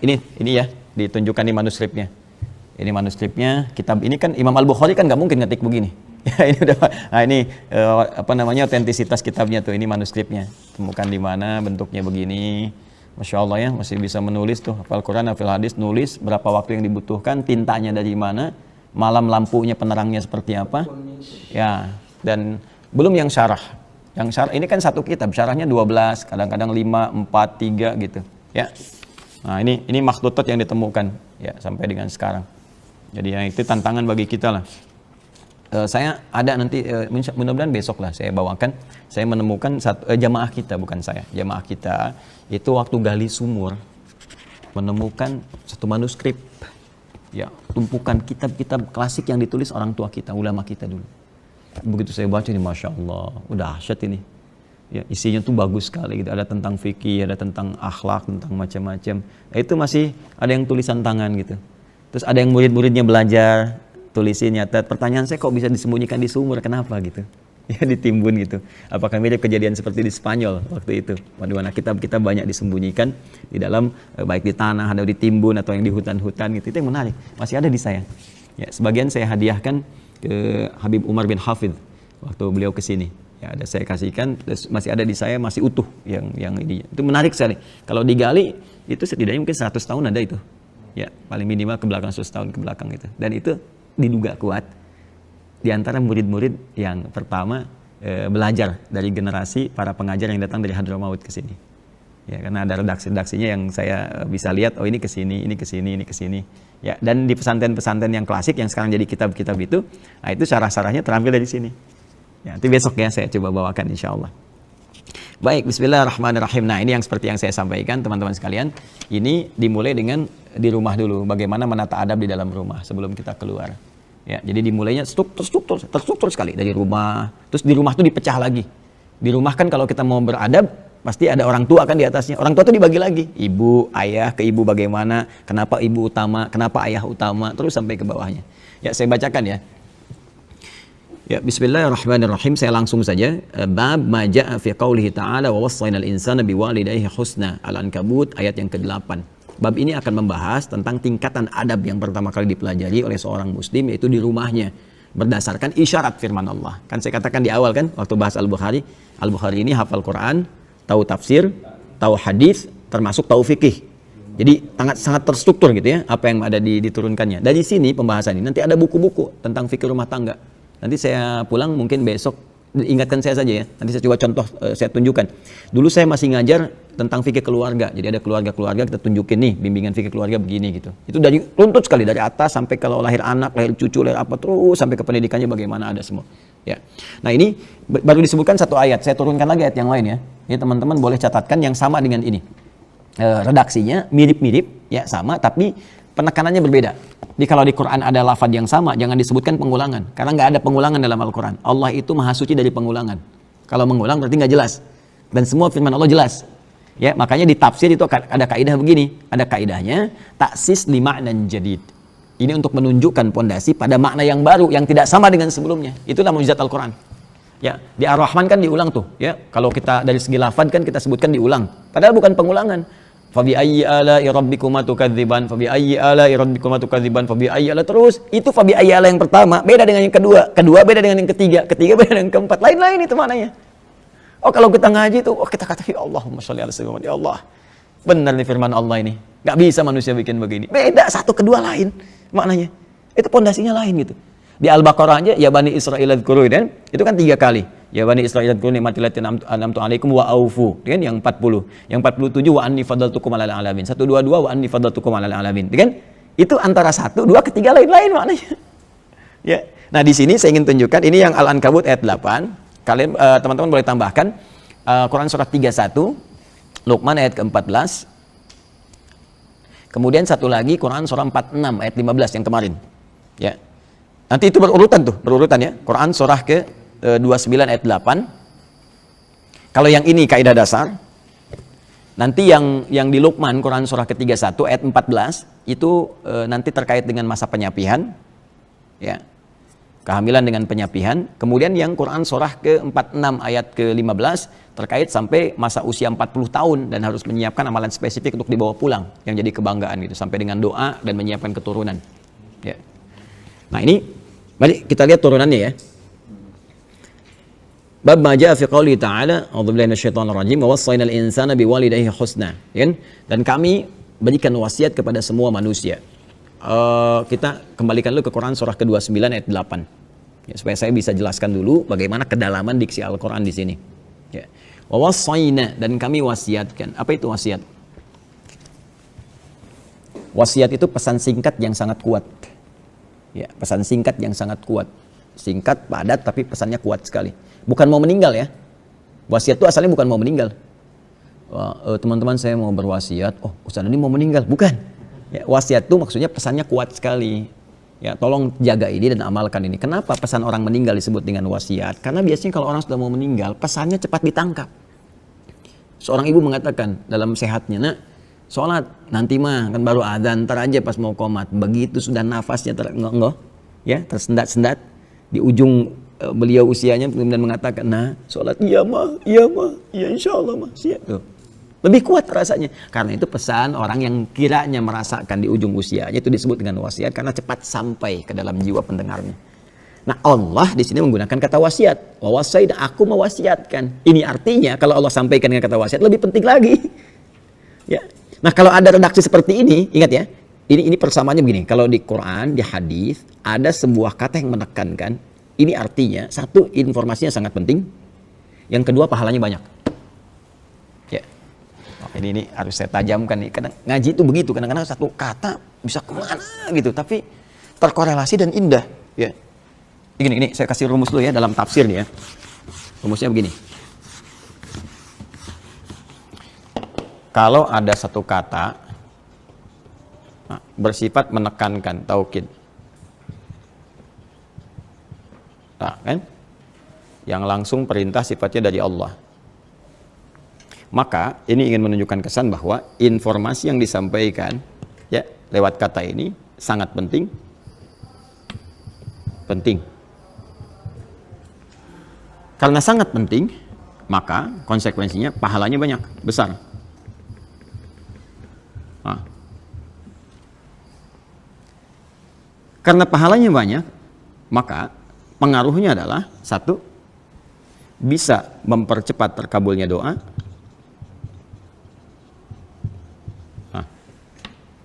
ini ya ditunjukkan di manuskripnya. Ini manuskripnya, kitab ini kan Imam Al-Bukhari kan nggak mungkin ngetik begini. Ya, ini udah, otentisitas kitabnya tuh, ini manuskripnya. Temukan di mana, bentuknya begini. Masya Allah ya, masih bisa menulis tuh, hafal Quran, hafal hadis, nulis berapa waktu yang dibutuhkan, tintanya dari mana, malam lampunya, penerangnya seperti apa, ya, dan belum yang syarah. Yang syarah ini kan satu kitab, syarahnya 12, kadang-kadang 5, 4, 3 gitu, ya. Nah ini makhtutat yang ditemukan, ya, sampai dengan sekarang. Jadi yang itu tantangan bagi kita lah. saya ada nanti mudah-mudahan besok lah saya bawakan. Saya menemukan jamaah kita, bukan saya, jamaah kita itu waktu gali sumur menemukan satu manuskrip, ya, tumpukan kitab-kitab klasik yang ditulis orang tua kita, ulama kita dulu. Begitu saya baca ini, masya Allah, udah dahsyat ini. Ya, isinya tuh bagus sekali gitu. Ada tentang fikih, ada tentang akhlak, tentang macam-macam. Nah, itu masih ada yang tulisan tangan gitu. Terus ada yang murid-muridnya belajar, tulisin nyata. Pertanyaan saya, kok bisa disembunyikan di sumur? Kenapa gitu? Ya, ditimbun gitu. Apakah mirip kejadian seperti di Spanyol waktu itu? Di mana kitab-kitab banyak disembunyikan di dalam, baik di tanah, ada ditimbun atau yang di hutan-hutan gitu. Itu yang menarik. Masih ada di saya. Ya, sebagian saya hadiahkan ke Habib Umar bin Hafidh waktu beliau ke sini. Ya, ada saya kasihkan, masih ada di saya, masih utuh yang ini. Itu menarik sekali. Kalau digali itu setidaknya mungkin 100 tahun ada itu. Ya, paling minimal ke belakang 100 tahun ke belakang itu. Dan itu diduga kuat di antara murid-murid yang pertama belajar dari generasi para pengajar yang datang dari Hadramaut ke sini. Ya, karena ada redaksi-redaksinya yang saya bisa lihat, oh ini ke sini, ini ke sini, ini ke sini. Ya, dan di pesantren-pesantren yang klasik yang sekarang jadi kitab-kitab itu, nah itu syarah-syarahnya terambil dari sini. Ya, nanti besok ya saya coba bawakan insya Allah. Baik, bismillahirrahmanirrahim. Nah, ini yang seperti yang saya sampaikan teman-teman sekalian. Ini dimulai dengan di rumah dulu. Bagaimana menata adab di dalam rumah sebelum kita keluar. Ya, jadi dimulainya terstruktur sekali dari rumah. Terus di rumah tuh dipecah lagi. Di rumah kan kalau kita mau beradab, pasti ada orang tua kan di atasnya. Orang tua tuh dibagi lagi. Ibu, ayah, ke ibu bagaimana, kenapa ibu utama, kenapa ayah utama, terus sampai ke bawahnya. Ya, saya bacakan ya. Ya, bismillahirrahmanirrahim. Saya langsung saja. Bab ma jaa fi qoulihi ta'ala wa wassaynal insana biwalidayhi husna. Al-Ankabut ayat yang ke-8. Bab ini akan membahas tentang tingkatan adab yang pertama kali dipelajari oleh seorang muslim, yaitu di rumahnya berdasarkan isyarat firman Allah. Kan saya katakan di awal kan waktu bahas Al-Bukhari. Al-Bukhari ini hafal Quran, tahu tafsir, tahu hadis, termasuk tahu fikih. Jadi sangat terstruktur gitu ya apa yang ada diturunkannya. Dari sini pembahasan ini nanti ada buku-buku tentang fikih rumah tangga. Nanti saya pulang mungkin besok, ingatkan saya saja ya. Nanti saya coba contoh, saya tunjukkan. Dulu saya masih ngajar tentang fikih keluarga. Jadi ada keluarga-keluarga kita tunjukin nih, bimbingan fikih keluarga begini gitu. Itu dari runtut sekali, dari atas sampai kalau lahir anak, lahir cucu, lahir apa, terus sampai ke pendidikannya bagaimana, ada semua. Ya. Nah, ini baru disebutkan satu ayat. Saya turunkan lagi ayat yang lain ya. Ini teman-teman boleh catatkan yang sama dengan ini. Redaksinya mirip-mirip ya, sama, tapi penekanannya berbeda. Jadi kalau di Quran ada lafaz yang sama, jangan disebutkan pengulangan, karena nggak ada pengulangan dalam Al-Quran. Allah itu maha suci dari pengulangan. Kalau mengulang berarti nggak jelas. Dan semua firman Allah jelas. Ya, makanya di tafsir itu ada kaidah begini. Ada kaidahnya taksis li ma'nan jadid. Ini untuk menunjukkan pondasi pada makna yang baru yang tidak sama dengan sebelumnya. Itulah mukjizat Al-Quran. Ya, di Ar-Rahman kan diulang tuh. Ya, kalau kita dari segi lafaz kan kita sebutkan diulang. Padahal bukan pengulangan. Fabi ayyi ala'i rabbikuma tukadziban, fabi ayyi ala'i rabbikuma tukadziban, fabi ayyi ala, terus itu fabi ayyi ala yang pertama beda dengan yang kedua, kedua beda dengan yang ketiga, ketiga beda dengan yang keempat, lain-lain itu maknanya. Oh, kalau kita ngaji tuh, oh kita kata ya Allahumma sholli ala sayyidina, ya Allah, benar nih firman Allah ini, nggak bisa manusia bikin begini, beda satu kedua lain maknanya, itu pondasinya lain gitu. Di Al-Baqarah aja ya Bani Israil adzkuru, dan itu kan 3 kali. Ya Bani Israil adzkuru ni'mati allati an'amtu 'alaikum wa aufu, kan yang 40. Yang 47 wa anni fadaltukum 'alal 'alamin. 122 wa anni fadaltukum 'alal 'alamin. Kan? Itu antara 1, 2, ketiga lain-lain maknanya. Ya. Nah, di sini saya ingin tunjukkan ini yang Al-Ankabut ayat 8. Kalian teman-teman boleh tambahkan Quran surah 31, Luqman ayat ke-14. Kemudian satu lagi Quran surah 46 ayat 15 yang kemarin. Ya. Nanti itu berurutan ya. Quran surah ke-29 ayat 8. Kalau yang ini kaidah dasar. Nanti yang di Luqman Quran surah ke-31 ayat 14 itu nanti terkait dengan masa penyapihan. Ya. Kehamilan dengan penyapihan. Kemudian yang Quran surah ke-46 ayat ke-15 terkait sampai masa usia 40 tahun dan harus menyiapkan amalan spesifik untuk dibawa pulang yang jadi kebanggaan gitu, sampai dengan doa dan menyiapkan keturunan. Ya. Nah, ini mari kita lihat turunannya ya. Bab ma jaa fi qouli ta'ala, a'udzubillahi minasyaitonir rajim, wa wassaynal insana biwalidayhi husna. Ya kan? Dan kami berikan wasiat kepada semua manusia. Kita kembalikan dulu ke Quran surah ke-29 ayat 8. Ya, supaya saya bisa jelaskan dulu bagaimana kedalaman diksi Al-Quran di sini. Ya. Wa wassayna, dan kami wasiatkan. Apa itu wasiat? Wasiat itu pesan singkat yang sangat kuat. Ya, pesan singkat yang sangat kuat. singkat, padat, tapi pesannya kuat sekali. Bukan mau meninggal ya. Wasiat itu asalnya bukan mau meninggal. Teman-teman saya mau berwasiat, oh Ustaz ini mau meninggal, bukan. Ya, wasiat itu maksudnya pesannya kuat sekali. Ya, tolong jaga ini dan amalkan ini. Kenapa pesan orang meninggal disebut dengan wasiat? Karena biasanya kalau orang sudah mau meninggal, pesannya cepat ditangkap. Seorang ibu mengatakan dalam sehatnya, nak, sholat nanti mah kan baru adzan, ntar aja pas mau qomat. Begitu sudah nafasnya ya tersendat-sendat di ujung beliau usianya, kemudian mengatakan, nah sholat iya mah, iya insya Allah mah, siap tuh. Lebih kuat rasanya. Karena itu pesan orang yang kiranya merasakan di ujung usianya itu disebut dengan wasiat karena cepat sampai ke dalam jiwa pendengarnya. Nah, Allah di sini menggunakan kata wasiat. Wa wasaina, aku mewasiatkan. Ini artinya kalau Allah sampaikan dengan kata wasiat lebih penting lagi. Ya. Nah, kalau ada redaksi seperti ini, ingat ya. Ini persamaannya begini. Kalau di Quran, di hadis ada sebuah kata yang menekankan, ini artinya satu, informasinya sangat penting. Yang kedua, pahalanya banyak. Ini harus saya tajamkan nih. Kadang ngaji itu begitu, kadang-kadang satu kata bisa kemana gitu, tapi terkorelasi dan indah. Ya, ini saya kasih rumus dulu ya dalam tafsir nih ya. Rumusnya begini. Kalau ada satu kata bersifat menekankan taukid, nah, kan? Yang langsung perintah sifatnya dari Allah. Maka ini ingin menunjukkan kesan bahwa informasi yang disampaikan ya lewat kata ini sangat penting. Karena sangat penting, maka konsekuensinya pahalanya banyak, besar. Nah. Karena pahalanya banyak, maka pengaruhnya adalah satu, bisa mempercepat terkabulnya doa.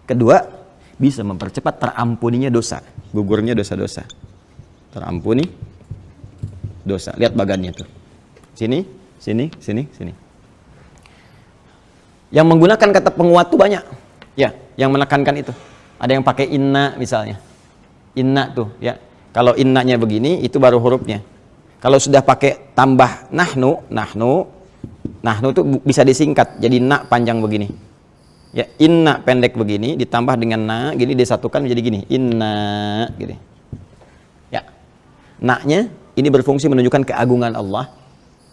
Kedua, bisa mempercepat terampuninya dosa, gugurnya dosa-dosa. Terampuni dosa. Lihat bagannya tuh. Sini. Yang menggunakan kata penguat tuh banyak. Ya, yang menekankan itu. Ada yang pakai inna misalnya. Inna tuh, ya. Kalau innanya begini, itu baru hurufnya. Kalau sudah pakai tambah nahnu tuh bisa disingkat jadi na panjang begini. Ya, inna pendek begini ditambah dengan na gini disatukan menjadi gini, inna gitu. Ya. Na-nya ini berfungsi menunjukkan keagungan Allah.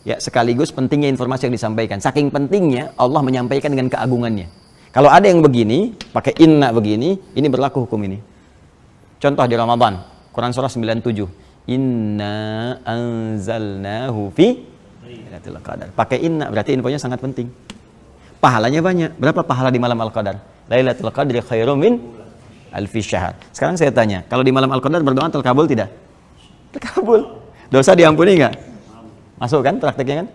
Ya, sekaligus pentingnya informasi yang disampaikan. Saking pentingnya Allah menyampaikan dengan keagungannya. Kalau ada yang begini, pakai inna begini, ini berlaku hukum ini. Contoh di Ramadan, Quran surah 97. Inna anzalnahu fi Lailatul Qadar. Pakai inna berarti infonya sangat penting. Pahalanya banyak. Berapa pahala di malam Al-Qadar? Lailatul Qadri khairum min alfi syahr. Sekarang saya tanya, kalau di malam Al-Qadar berdoa terkabul tidak? Terkabul. Dosa diampuni enggak? Masuk kan prakteknya kan?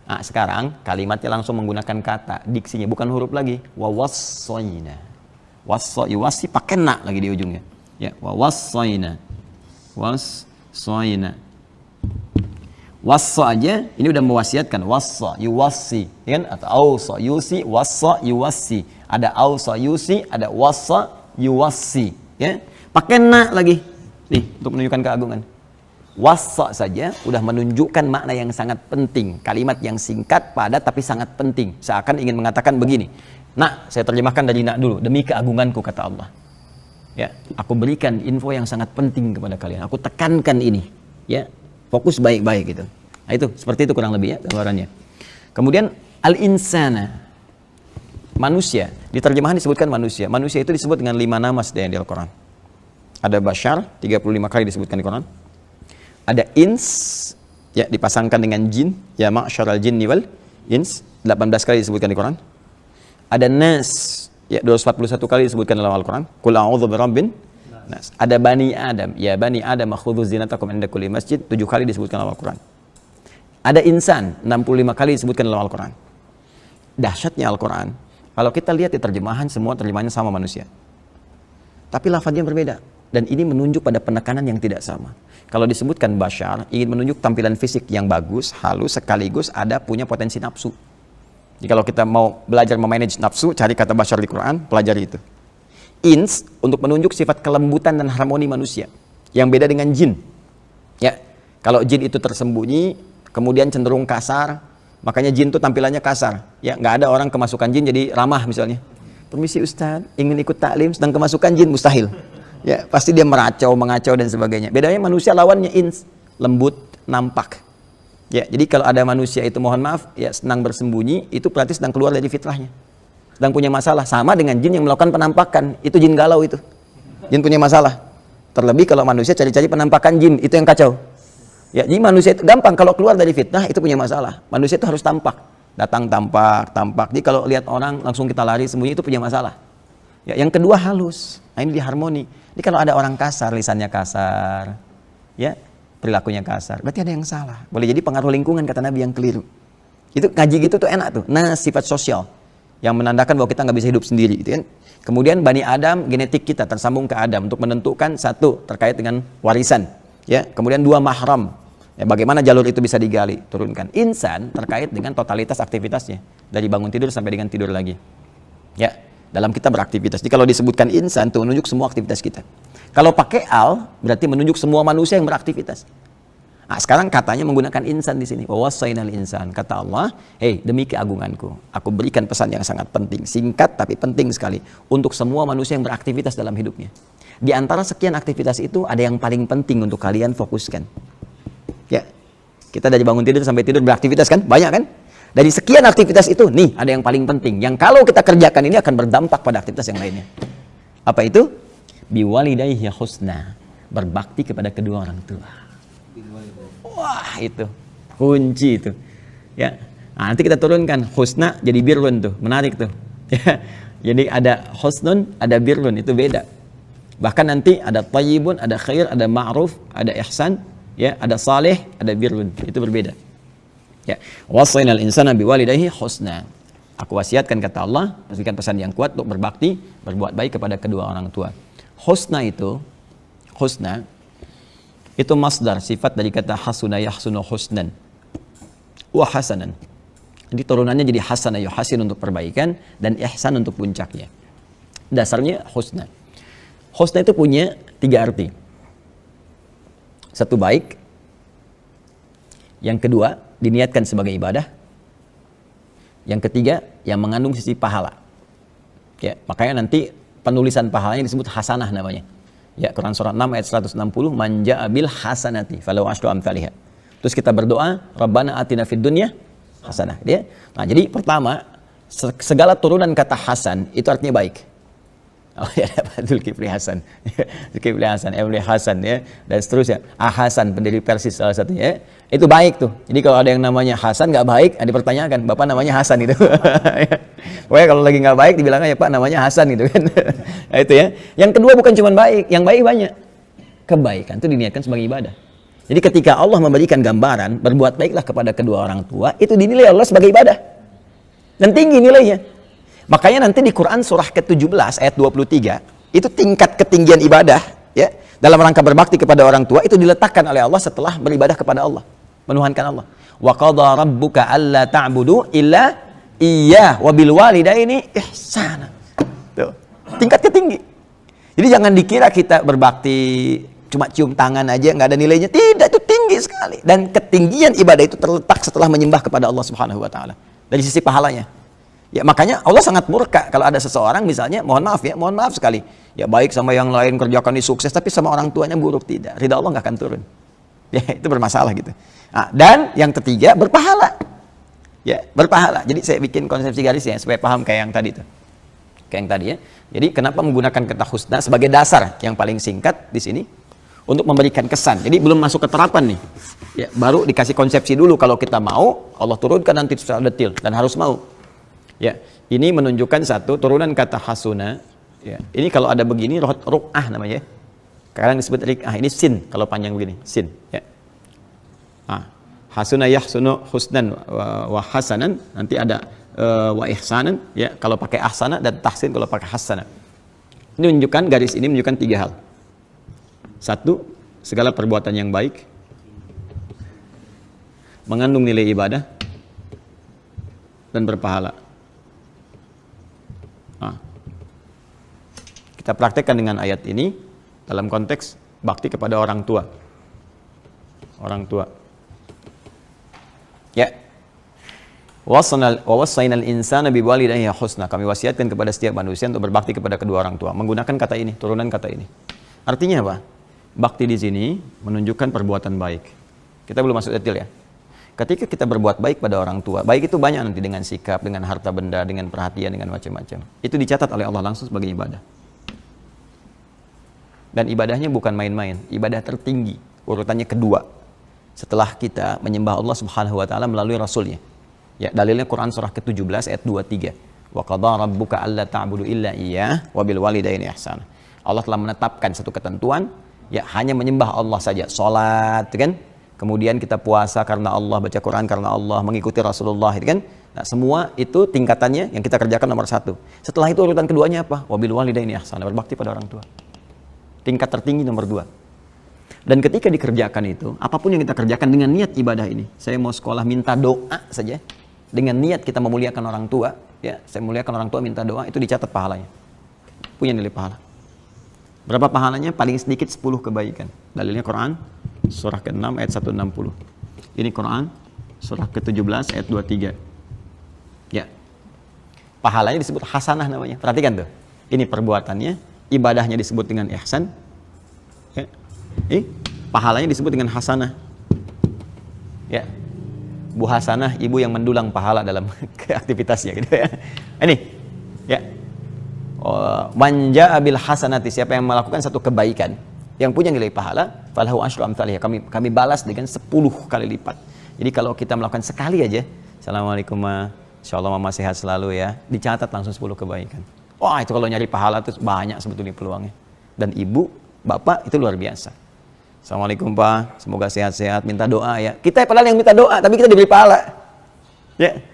Nah, sekarang kalimatnya langsung menggunakan kata, diksinya bukan huruf lagi. Wa wassaina. Wasi pakai na lagi di ujungnya. Ya, wa wassaina. Wassa aja ini udah mewasiatkan, wassa yuwassi, ya kan? Atau ausa yusi, wassa yuwassi. Ada ausa yusi, ada wassa yuwassi, ya. Pakai na lagi. Nih, untuk menunjukkan keagungan. Wassa saja udah menunjukkan makna yang sangat penting. Kalimat yang singkat, padat tapi sangat penting. Seakan ingin mengatakan begini. Nah, saya terjemahkan dari nak dulu. Demi keagunganku, kata Allah. Ya, aku berikan info yang sangat penting kepada kalian. Aku tekankan ini, ya. Fokus baik-baik gitu. Nah, itu seperti itu kurang lebih ya gambarannya. Kemudian al-insana, manusia. Di terjemahan disebutkan manusia. Manusia itu disebut dengan 5 nama di Al-Quran. Ada bashar, 35 kali disebutkan di Quran. Ada ins, ya dipasangkan dengan jin, ya ma'syaral jinni wal ins, 18 kali disebutkan di Quran. Ada nas, ya 241 kali disebutkan dalam Al-Quran. Qul a'udzu birabbin nas. Ada bani Adam, ya bani Adam khudzu zinatakum inda kulli masjid, 7 kali disebutkan dalam Al-Quran. Ada insan, 65 kali disebutkan dalam Al-Quran. Dahsyatnya Al-Quran, kalau kita lihat di terjemahan, semua terjemahannya sama manusia, tapi lafadznya berbeda, dan ini menunjuk pada penekanan yang tidak sama. Kalau disebutkan bashar, ingin menunjuk tampilan fisik yang bagus, halus, sekaligus ada punya potensi nafsu. Jadi kalau kita mau belajar memanage nafsu, cari kata bashar di Quran, pelajari itu. Ins untuk menunjuk sifat kelembutan dan harmoni manusia, yang beda dengan jin. Kalau jin itu tersembunyi, kemudian cenderung kasar, makanya jin itu tampilannya kasar. Ya, nggak ada orang kemasukan jin jadi ramah misalnya. Permisi Ustaz, ingin ikut taklim, sedang kemasukan jin, mustahil. Ya, pasti dia meracau, mengacau dan sebagainya. Bedanya manusia lawannya ins, lembut, nampak. Ya, jadi kalau ada manusia itu mohon maaf, ya sedang bersembunyi, itu berarti sedang keluar dari fitrahnya. Sedang punya masalah, sama dengan jin yang melakukan penampakan, itu jin galau itu. Jin punya masalah. Terlebih kalau manusia cari-cari penampakan jin, itu yang kacau. Ya, jadi manusia itu gampang kalau keluar dari fitnah itu punya masalah. Manusia itu harus tampak, datang tampak. Jadi kalau lihat orang langsung kita lari sembunyi itu punya masalah. Ya, yang kedua halus. Nah, ini diharmoni. Jadi kalau ada orang kasar, lisannya kasar, ya, perilakunya kasar, berarti ada yang salah. Boleh jadi pengaruh lingkungan kata Nabi yang keliru. Itu ngaji gitu tuh enak tuh. Nah, sifat sosial yang menandakan bahwa kita nggak bisa hidup sendiri, gitu kan. Kemudian Bani Adam, genetik kita tersambung ke Adam untuk menentukan satu terkait dengan warisan, ya. Kemudian dua mahram, ya, bagaimana jalur itu bisa digali, turunkan. Insan terkait dengan totalitas aktivitasnya dari bangun tidur sampai dengan tidur lagi, ya. Dalam kita beraktivitas. Jadi kalau disebutkan insan itu menunjuk semua aktivitas kita. Kalau pakai al berarti menunjuk semua manusia yang beraktivitas. Nah, sekarang katanya menggunakan insan di sini. Wawasainal insan. Kata Allah, "Hei, demi keagunganku, aku berikan pesan yang sangat penting, singkat tapi penting sekali untuk semua manusia yang beraktivitas dalam hidupnya. Di antara sekian aktivitas itu ada yang paling penting untuk kalian fokuskan." Ya. Kita dari bangun tidur sampai tidur beraktivitas kan? Banyak kan? Dari sekian aktivitas itu, nih ada yang paling penting. Yang kalau kita kerjakan ini akan berdampak pada aktivitas yang lainnya. Apa itu? Biwalidayhi husna. Berbakti kepada kedua orang tua. Wah, itu kunci itu. Ya. Nah, nanti kita turunkan husna jadi birrun tuh. Menarik tuh. Ya. Jadi ada husnun, ada birrun, itu beda. Bahkan nanti ada thayyibun, ada khair, ada ma'ruf, ada ihsan, ya, ada saleh, ada birrun. Itu berbeda. Ya, wasainal insana biwalidayhi husna. Aku wasiatkan kata Allah, berikan pesan yang kuat untuk berbakti, berbuat baik kepada kedua orang tua. Husna itu masdar, sifat dari kata hasuna yahsunu husnan wa hasanan. Jadi turunannya jadi hasana yuhasin untuk perbaikan dan ihsan untuk puncaknya. Dasarnya husna. Husna itu punya 3 arti. Satu, baik. Yang kedua, diniatkan sebagai ibadah. Yang ketiga, yang mengandung sisi pahala. Ya, makanya nanti penulisan pahalanya disebut hasanah namanya. Ya, Quran surat 6 ayat 160, man ja'a bil hasanati falahu asyru amsalihha. Terus kita berdoa, Rabbana atina fid dunya hasanah, ya. Nah, jadi pertama, segala turunan kata hasan itu artinya baik. Oh ya, Zulkifli Hasan, Zulkifli Hasan, Emre Hasan, ya, dan seterusnya. Hasan, pendiri Persis salah satunya, ya. Itu baik tuh. Jadi kalau ada yang namanya Hasan nggak baik, dipertanyakan, bapak namanya Hasan itu. Pokoknya kalau lagi nggak baik, dibilangnya ya Pak namanya Hasan gitu kan. Nah, itu ya. Yang kedua bukan cuma baik, yang baik banyak. Kebaikan itu diniatkan sebagai ibadah. Jadi ketika Allah memberikan gambaran, berbuat baiklah kepada kedua orang tua, itu dinilai Allah sebagai ibadah. Dan tinggi nilainya. Makanya nanti di Quran surah ke-17 ayat 23 itu tingkat ketinggian ibadah, ya, dalam rangka berbakti kepada orang tua itu diletakkan oleh Allah setelah beribadah kepada Allah, menuhankan Allah. Wa qadha rabbuka alla ta'budu illa iyyah wa bil walidaini ihsana. Tuh, tingkat ketinggi. Jadi jangan dikira kita berbakti cuma cium tangan aja nggak ada nilainya. Tidak, itu tinggi sekali. Dan ketinggian ibadah itu terletak setelah menyembah kepada Allah Subhanahu wa taala. Dari sisi pahalanya. Ya, makanya Allah sangat murka kalau ada seseorang misalnya, mohon maaf sekali, ya baik sama yang lain, kerjakan ini sukses, tapi sama orang tuanya buruk, tidak. Ridha Allah nggak akan turun. Ya, itu bermasalah gitu. Nah, dan yang ketiga, berpahala. Ya, berpahala. Jadi saya bikin konsepsi garisnya supaya paham kayak yang tadi tuh. Kayak yang tadi ya. Jadi kenapa menggunakan kata husna sebagai dasar yang paling singkat di sini untuk memberikan kesan. Jadi belum masuk ke terapan nih. Ya, baru dikasih konsepsi dulu kalau kita mau, Allah turunkan nanti secara detail dan harus mau. Ya, ini menunjukkan satu turunan kata hasuna. Ya, ini kalau ada begini ruq'ah namanya. Kadang disebut riq'ah. Ini sin kalau panjang begini, sin. Ya. Hasuna yahsunu husnan wa hasanan. Nanti ada wa ihsanan. Ya, kalau pakai ahsana dan tahsin kalau pakai hasana. Ini menunjukkan garis ini menunjukkan 3 hal. Satu, segala perbuatan yang baik mengandung nilai ibadah dan berpahala. Kita praktekkan dengan ayat ini dalam konteks bakti kepada orang tua. orang tua. Ya. Wa wassaynal insana biwalidayhi husna. Kami wasiatkan kepada setiap manusia untuk berbakti kepada kedua orang tua. Menggunakan kata ini, turunan kata ini. Artinya apa? Bakti di sini menunjukkan perbuatan baik. Kita belum masuk detail ya. Ketika kita berbuat baik pada orang tua, baik itu banyak nanti dengan sikap, dengan harta benda, dengan perhatian, dengan macam-macam. Itu dicatat oleh Allah langsung sebagai ibadah. Dan ibadahnya bukan main-main, ibadah tertinggi, urutannya kedua. Setelah kita menyembah Allah Subhanahu wa taala melalui rasulnya. Ya, dalilnya Quran surah ke-17 ayat 23. Wa qadara rabbuka alla ta'budu illa iyyah wa bil walidaini ihsana. Allah telah menetapkan satu ketentuan, ya hanya menyembah Allah saja, salat, kan? Kemudian kita puasa karena Allah, baca Quran karena Allah, mengikuti Rasulullah, kan? Nah, semua itu tingkatannya yang kita kerjakan nomor 1. Setelah itu urutan keduanya apa? Wabil walidaini ihsana, berbakti pada orang tua. Tingkat tertinggi nomor 2. Dan ketika dikerjakan itu, apapun yang kita kerjakan dengan niat ibadah ini, saya mau sekolah minta doa saja, dengan niat kita memuliakan orang tua, ya, saya memuliakan orang tua minta doa, itu dicatat pahalanya. Punya nilai pahala. Berapa pahalanya? Paling sedikit 10 kebaikan. Dalilnya Quran surah ke-6 ayat 160. Ini Quran surah ke-17 ayat 23. Ya. Pahalanya disebut hasanah namanya. Perhatikan tuh. Ini perbuatannya, ibadahnya disebut dengan ihsan. Ya. Pahalanya disebut dengan hasanah. Ya. Bu Hasanah, ibu yang mendulang pahala dalam aktivitasnya gitu ya. Ini. Ya. Manja abil hasanati, siapa yang melakukan satu kebaikan yang punya nilai pahala, falahu asyru amsalihha, kami balas dengan 10 kali lipat. Jadi kalau kita melakukan sekali aja, assalamualaikum ma, insyaallah mama sehat selalu ya, dicatat langsung 10 kebaikan. Wah, itu kalau nyari pahala itu banyak sebetulnya peluangnya. Dan ibu, bapak itu luar biasa. Assalamualaikum pak, semoga sehat-sehat, minta doa ya. Kita padahal yang minta doa, tapi kita diberi pahala. Ya.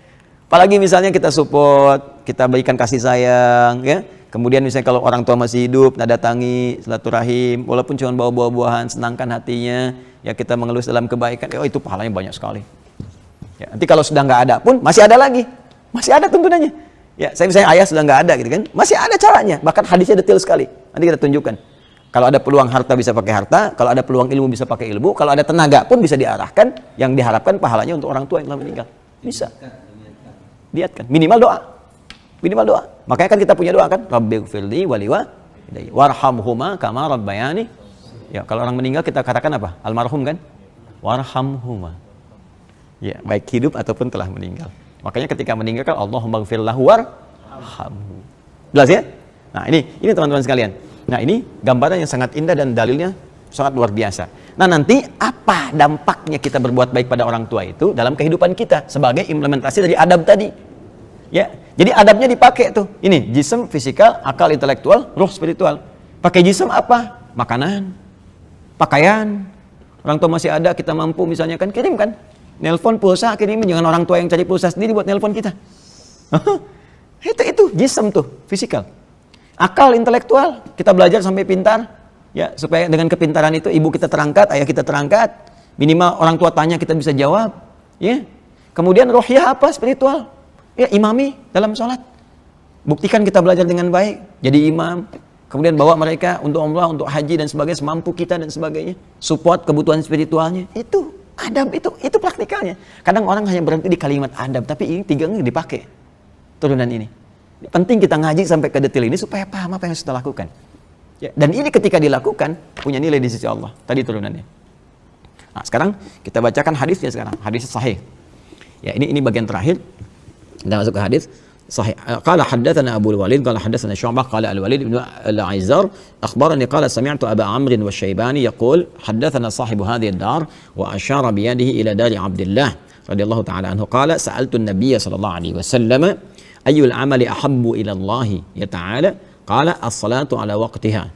Apalagi misalnya kita support, kita berikan kasih sayang, ya. Kemudian misalnya kalau orang tua masih hidup, datangi, silaturahim, walaupun cuma bawa buah-buahan, senangkan hatinya, ya kita mengelus dalam kebaikan, oh itu pahalanya banyak sekali. Ya, nanti kalau sudah nggak ada pun, masih ada lagi, masih ada tuntunannya. Ya, saya misalnya ayah sudah nggak ada gitu kan, masih ada caranya, bahkan hadisnya detail sekali. Nanti kita tunjukkan. Kalau ada peluang harta bisa pakai harta, kalau ada peluang ilmu bisa pakai ilmu, kalau ada tenaga pun bisa diarahkan, yang diharapkan pahalanya untuk orang tua yang telah meninggal. Bisa. Lihatkan, minimal doa. Minimal doa. Makanya kan kita punya doa kan, Rabbighfirli waliwalidayya warhamhuma kama rabbayani. Ya, kalau orang meninggal kita katakan apa? Almarhum kan? Warhamhuma. Ya, baik hidup ataupun telah meninggal. Makanya ketika meninggal kan Allahumma ighfir lahu warhamhu. Jelas ya? Nah, ini teman-teman sekalian. Nah, ini gambaran yang sangat indah dan dalilnya sangat luar biasa. Nah, nanti apa dampaknya kita berbuat baik pada orang tua itu dalam kehidupan kita sebagai implementasi dari adab tadi? Ya, jadi adabnya dipakai tuh. Ini jism, fisikal, akal, intelektual, ruh, spiritual. Pakai jism apa? Makanan, pakaian. Orang tua masih ada, kita mampu misalnya kan kirim kan. Nelpon pulsa kirimin, jangan orang tua yang cari pulsa sendiri buat nelpon kita. itu jism tuh, fisikal. Akal, intelektual, kita belajar sampai pintar. Ya, supaya dengan kepintaran itu ibu kita terangkat, ayah kita terangkat. Minimal orang tua tanya kita bisa jawab. Ya. Kemudian rohiyah apa? Spiritual. Ya, imami dalam sholat. Buktikan kita belajar dengan baik, jadi imam. Kemudian bawa mereka untuk umrah, untuk haji dan sebagainya, semampu kita dan sebagainya. Support kebutuhan spiritualnya. Itu adab, itu praktikalnya. Kadang orang hanya berhenti di kalimat adab, tapi ini 3 dipakai. Turunan ini. Penting kita ngaji sampai ke detail ini supaya paham apa yang harus kita lakukan. Ya, dan ini ketika dilakukan punya nilai di sisi Allah. Tadi turunannya. Nah, sekarang kita bacakan hadisnya sekarang. Hadis sahih. Ya, ini bagian terakhir. Kita masuk ke hadis sahih. Qala haddatsana Abu Walid qala haddatsana Syu'bah qala Al-Walid bin Al-Aizar akhbarani qala sami'tu Aba Amr wash-Shaybani yaqul haddatsana sahibu hadhihi ad-dar wa ashara bi yadihi ila dari Abdullah radhiyallahu ta'ala anhu qala sa'altu an-nabiy sallallahu alaihi wasallam ayyul amali ahabbu ila Allah ya ta'ala qala as-salatu ala waqtiha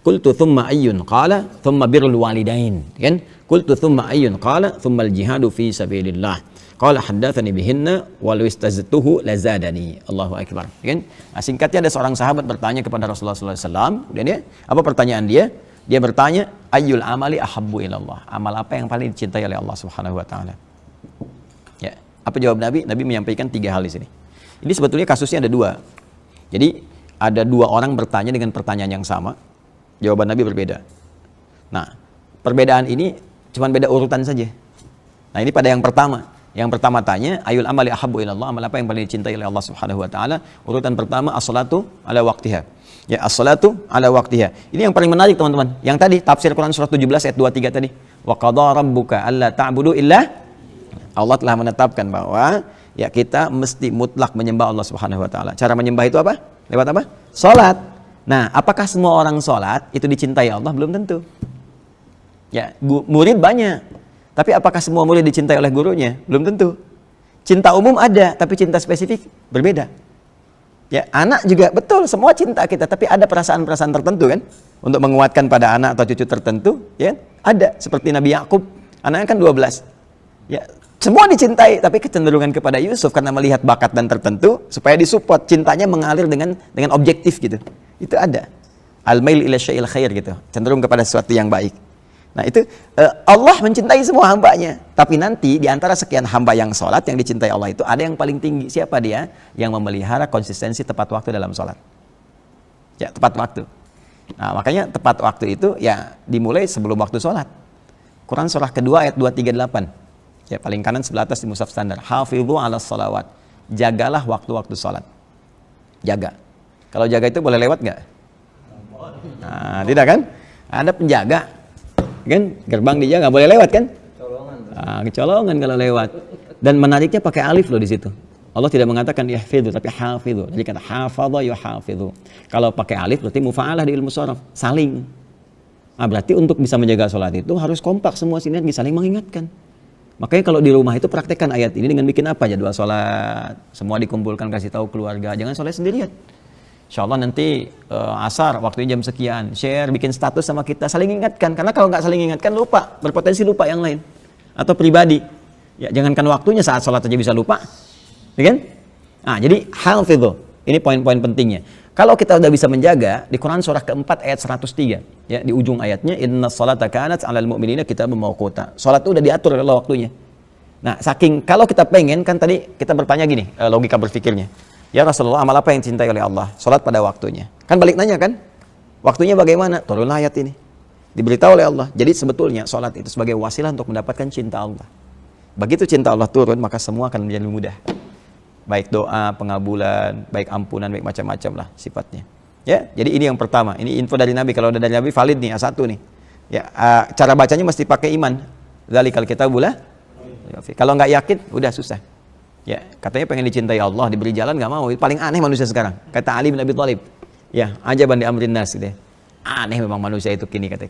qultu thumma ayyun qala thumma birrul walidain kan qultu thumma ayyun qala thumma al-jihadu fi sabilillah. Qala haddatsani bihinna wal istaztuhu lazadani. Allahu akbar. Kan? Nah, singkatnya ada seorang sahabat bertanya kepada Rasulullah sallallahu alaihi wasallam. Kemudian dia, apa pertanyaan dia? Dia bertanya, ayyul amali ahabbu ilallah? Amal apa yang paling dicintai oleh Allah Subhanahu wa taala? Ya, apa jawab Nabi? Nabi menyampaikan 3 hal di sini. Ini sebetulnya kasusnya ada 2. Jadi, ada 2 orang bertanya dengan pertanyaan yang sama. Jawaban Nabi berbeda. Nah, perbedaan ini Cuman beda urutan saja. Nah, ini pada yang pertama. Yang pertama tanya, ayul amali ahabbu ilallah, amal apa yang paling dicintai oleh Allah Subhanahu wa taala? Urutan pertama as-salatu ala waqtiha. Ya, as-salatu ala waqtiha. Ini yang paling menarik, teman-teman. Yang tadi tafsir Quran surah 17 ayat 23 tadi. Wa qadha rabbuka alla ta'budu illa, Allah telah menetapkan bahwa ya kita mesti mutlak menyembah Allah Subhanahu wa taala. Cara menyembah itu apa? Lewat apa? Salat. Nah, apakah semua orang salat itu dicintai Allah? Belum tentu. Ya, murid banyak. Tapi apakah semua murid dicintai oleh gurunya? Belum tentu. Cinta umum ada, tapi cinta spesifik berbeda. Ya, anak juga betul, semua cinta kita, tapi ada perasaan-perasaan tertentu kan, untuk menguatkan pada anak atau cucu tertentu, ya, ada. Seperti Nabi Yakub, anaknya kan 12. Ya, semua dicintai, tapi kecenderungan kepada Yusuf karena melihat bakat dan tertentu, supaya disupport, cintanya mengalir dengan objektif gitu. Itu ada. Al-mail ila syai'il khair gitu, cenderung kepada sesuatu yang baik. Nah itu Allah mencintai semua hambanya. Tapi nanti di antara sekian hamba yang sholat, yang dicintai Allah itu ada yang paling tinggi. Siapa dia? Yang memelihara konsistensi tepat waktu dalam sholat. Ya, tepat waktu. Nah, makanya tepat waktu itu ya dimulai sebelum waktu sholat. Quran surah kedua ayat 238. Ya, paling kanan sebelah atas di mushaf standar. Hafidhu ala sholawat. Jagalah waktu-waktu sholat. Jaga. Kalau jaga itu boleh lewat nggak? Nah, tidak kan? Ada penjaga. Kan gerbang dijaga, nggak boleh lewat kan? Kecolongan kalau lewat. Dan menariknya pakai alif loh di situ. Allah tidak mengatakan yahfidhu, tapi hafidhu. Jadi kata hafadha yuhafidhu. Kalau pakai alif berarti mufa'alah di ilmu sharaf, saling. Nah, berarti untuk bisa menjaga sholat itu harus kompak semua sinergi, saling mengingatkan. Makanya kalau di rumah itu praktekkan ayat ini dengan bikin apa? Jadwal sholat, semua dikumpulkan, kasih tahu keluarga, jangan sholat sendirian. Insya Allah nanti asar waktunya jam sekian, share, bikin status sama kita, saling ingatkan. Karena kalau nggak saling ingatkan lupa, berpotensi lupa yang lain. Atau pribadi, ya jangankan waktunya, saat sholat aja bisa lupa, ya kan? Nah, jadi hafidhu, ini poin-poin pentingnya. Kalau kita udah bisa menjaga, di Quran surah keempat ayat 103, ya di ujung ayatnya, inna sholata kanat 'alal mu'minina kitaban mawquta. Sholat itu udah diatur oleh Allah waktunya. Nah, saking kalau kita pengen, kan tadi kita bertanya gini, logika berpikirnya. Ya Rasulullah, amal apa yang dicintai oleh Allah? Salat pada waktunya. Kan balik nanya kan? Waktunya bagaimana? Turunlah ayat ini. Diberitahu oleh Allah. Jadi sebetulnya salat itu sebagai wasilah untuk mendapatkan cinta Allah. Begitu cinta Allah turun, maka semua akan menjadi mudah. Baik doa, pengabulan, baik ampunan, baik macam-macam lah sifatnya. Ya, jadi ini yang pertama. Ini info dari Nabi. Kalau udah dari Nabi valid nih, A1 nih. Ya, cara bacanya mesti pakai iman. Dzalikal kitabul. Kalau nggak yakin, udah susah. Ya, katanya pengen dicintai Allah, diberi jalan nggak mau. Itu paling aneh manusia sekarang. Kata Ali bin Abi Thalib. Ya, ajaban di amrin nas gitu ya. Aneh memang manusia itu kini, katanya.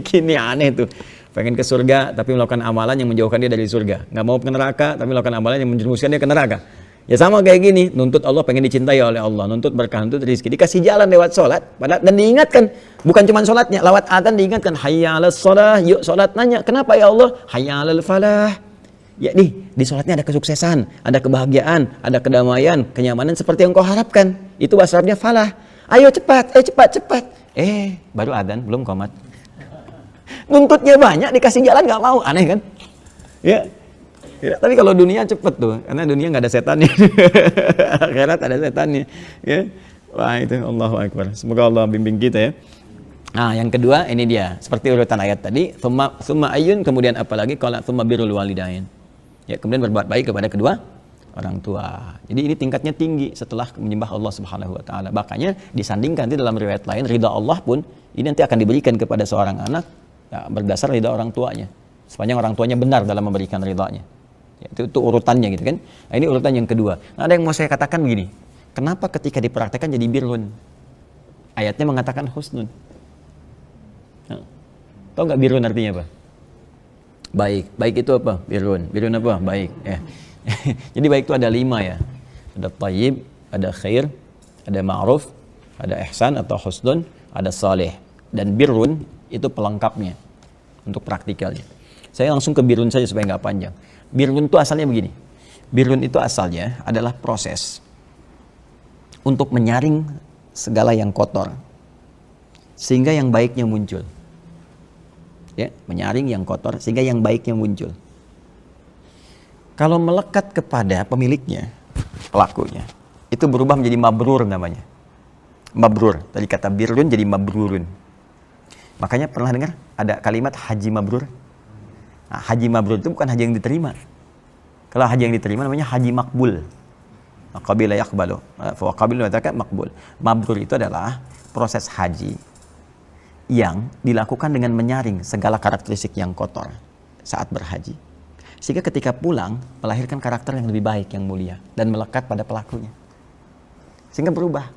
Kini aneh tuh. Pengen ke surga tapi melakukan amalan yang menjauhkan dia dari surga. Nggak mau ke neraka tapi melakukan amalan yang menjerumuskan dia ke neraka. Ya sama kayak gini, nuntut Allah, pengen dicintai oleh Allah, nuntut berkah, nuntut rezeki, dikasih jalan lewat sholat, dan diingatkan, bukan cuma sholatnya, lewat adzan diingatkan, hayya 'alas shalah, yuk sholat, nanya, kenapa ya Allah? Hayya 'alal falah. Ya nih, di sholatnya ada kesuksesan, ada kebahagiaan, ada kedamaian, kenyamanan seperti yang kau harapkan. Itu bahasa Arabnya falah. Ayo cepat, cepat. Baru adzan, belum qomat. Nuntutnya banyak, dikasih jalan nggak mau, aneh kan? Ya. Tapi kalau dunia cepet tuh, karena dunia nggak ada setannya. Akhirat ada setannya. Ya. Wah itu, Allahu Akbar. Semoga Allah bimbing kita ya. Nah, yang kedua ini dia, seperti urutan ayat tadi, summa ayyun, kemudian apalagi qala summa birrul walidain. Ya, kemudian berbuat baik kepada kedua orang tua. Jadi ini tingkatnya tinggi setelah menyembah Allah Subhanahu wa taala. Makanya disandingkan di dalam riwayat lain, ridha Allah pun ini nanti akan diberikan kepada seorang anak ya, berdasar ridha orang tuanya. Sepanjang orang tuanya benar dalam memberikan ridhanya. Ya, itu urutannya gitu kan. Nah, ini urutan yang kedua. Nah, ada yang mau saya katakan begini. Kenapa ketika dipraktekkan jadi birrun? Ayatnya mengatakan husnun. Nah, tahu nggak birrun artinya apa? Baik. Baik itu apa? Birrun. Birrun apa? Baik. Ya. Jadi baik itu ada 5 ya. Ada thayyib, ada khair, ada ma'ruf, ada ihsan atau husnun, ada saleh. Dan birrun itu pelengkapnya untuk praktikalnya. Saya langsung ke birrun saja supaya nggak panjang. Birrun itu asalnya begini. Birrun itu asalnya adalah proses untuk menyaring segala yang kotor sehingga yang baiknya muncul. Ya, menyaring yang kotor sehingga yang baiknya muncul. Kalau melekat kepada pemiliknya, pelakunya, itu berubah menjadi mabrur namanya. Mabrur, dari kata birrun jadi mabrurun. Makanya pernah dengar ada kalimat haji mabrur? Nah, haji mabrur itu bukan haji yang diterima. Kalau haji yang diterima namanya haji makbul. Qabila yaqbalu. Fa qabilu dzaka makbul. Mabrur itu adalah proses haji yang dilakukan dengan menyaring segala karakteristik yang kotor saat berhaji. Sehingga ketika pulang melahirkan karakter yang lebih baik, yang mulia dan melekat pada pelakunya. Sehingga berubah.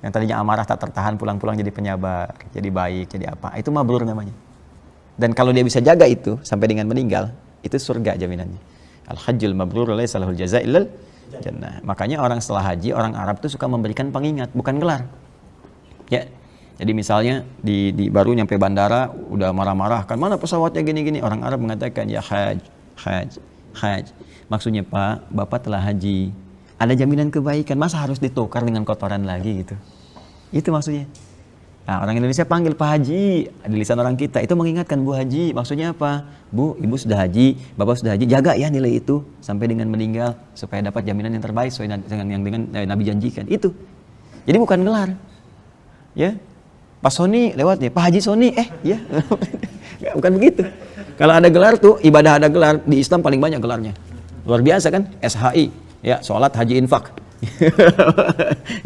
Yang tadinya amarah tak tertahan pulang-pulang jadi penyabar, jadi baik, jadi apa. Itu mabrur namanya. Dan kalau dia bisa jaga itu sampai dengan meninggal, itu surga jaminannya. Al-hajjul mabrur laisa lahul jazaa illal jannah. Makanya orang setelah haji, orang Arab itu suka memberikan pengingat, bukan gelar. Ya. Jadi misalnya baru nyampe bandara udah marah-marah, kan mana pesawatnya gini-gini. Orang Arab mengatakan ya haj. Maksudnya Pak, Bapak telah haji. Ada jaminan kebaikan, masa harus ditukar dengan kotoran lagi gitu. Itu maksudnya. Nah, orang Indonesia panggil Pak Haji, di lisan orang kita itu mengingatkan Bu Haji. Maksudnya apa? Bu, Ibu sudah haji, Bapak sudah haji, jaga ya nilai itu sampai dengan meninggal supaya dapat jaminan yang terbaik sesuai dengan yang Nabi janjikan. Itu. Jadi bukan gelar. Ya. Pak Sony lewat ya, Pak Haji Sony, ya. Bukan begitu. Kalau ada gelar tuh, ibadah ada gelar, di Islam paling banyak gelarnya. Luar biasa kan? SHI, ya, sholat, haji, infak.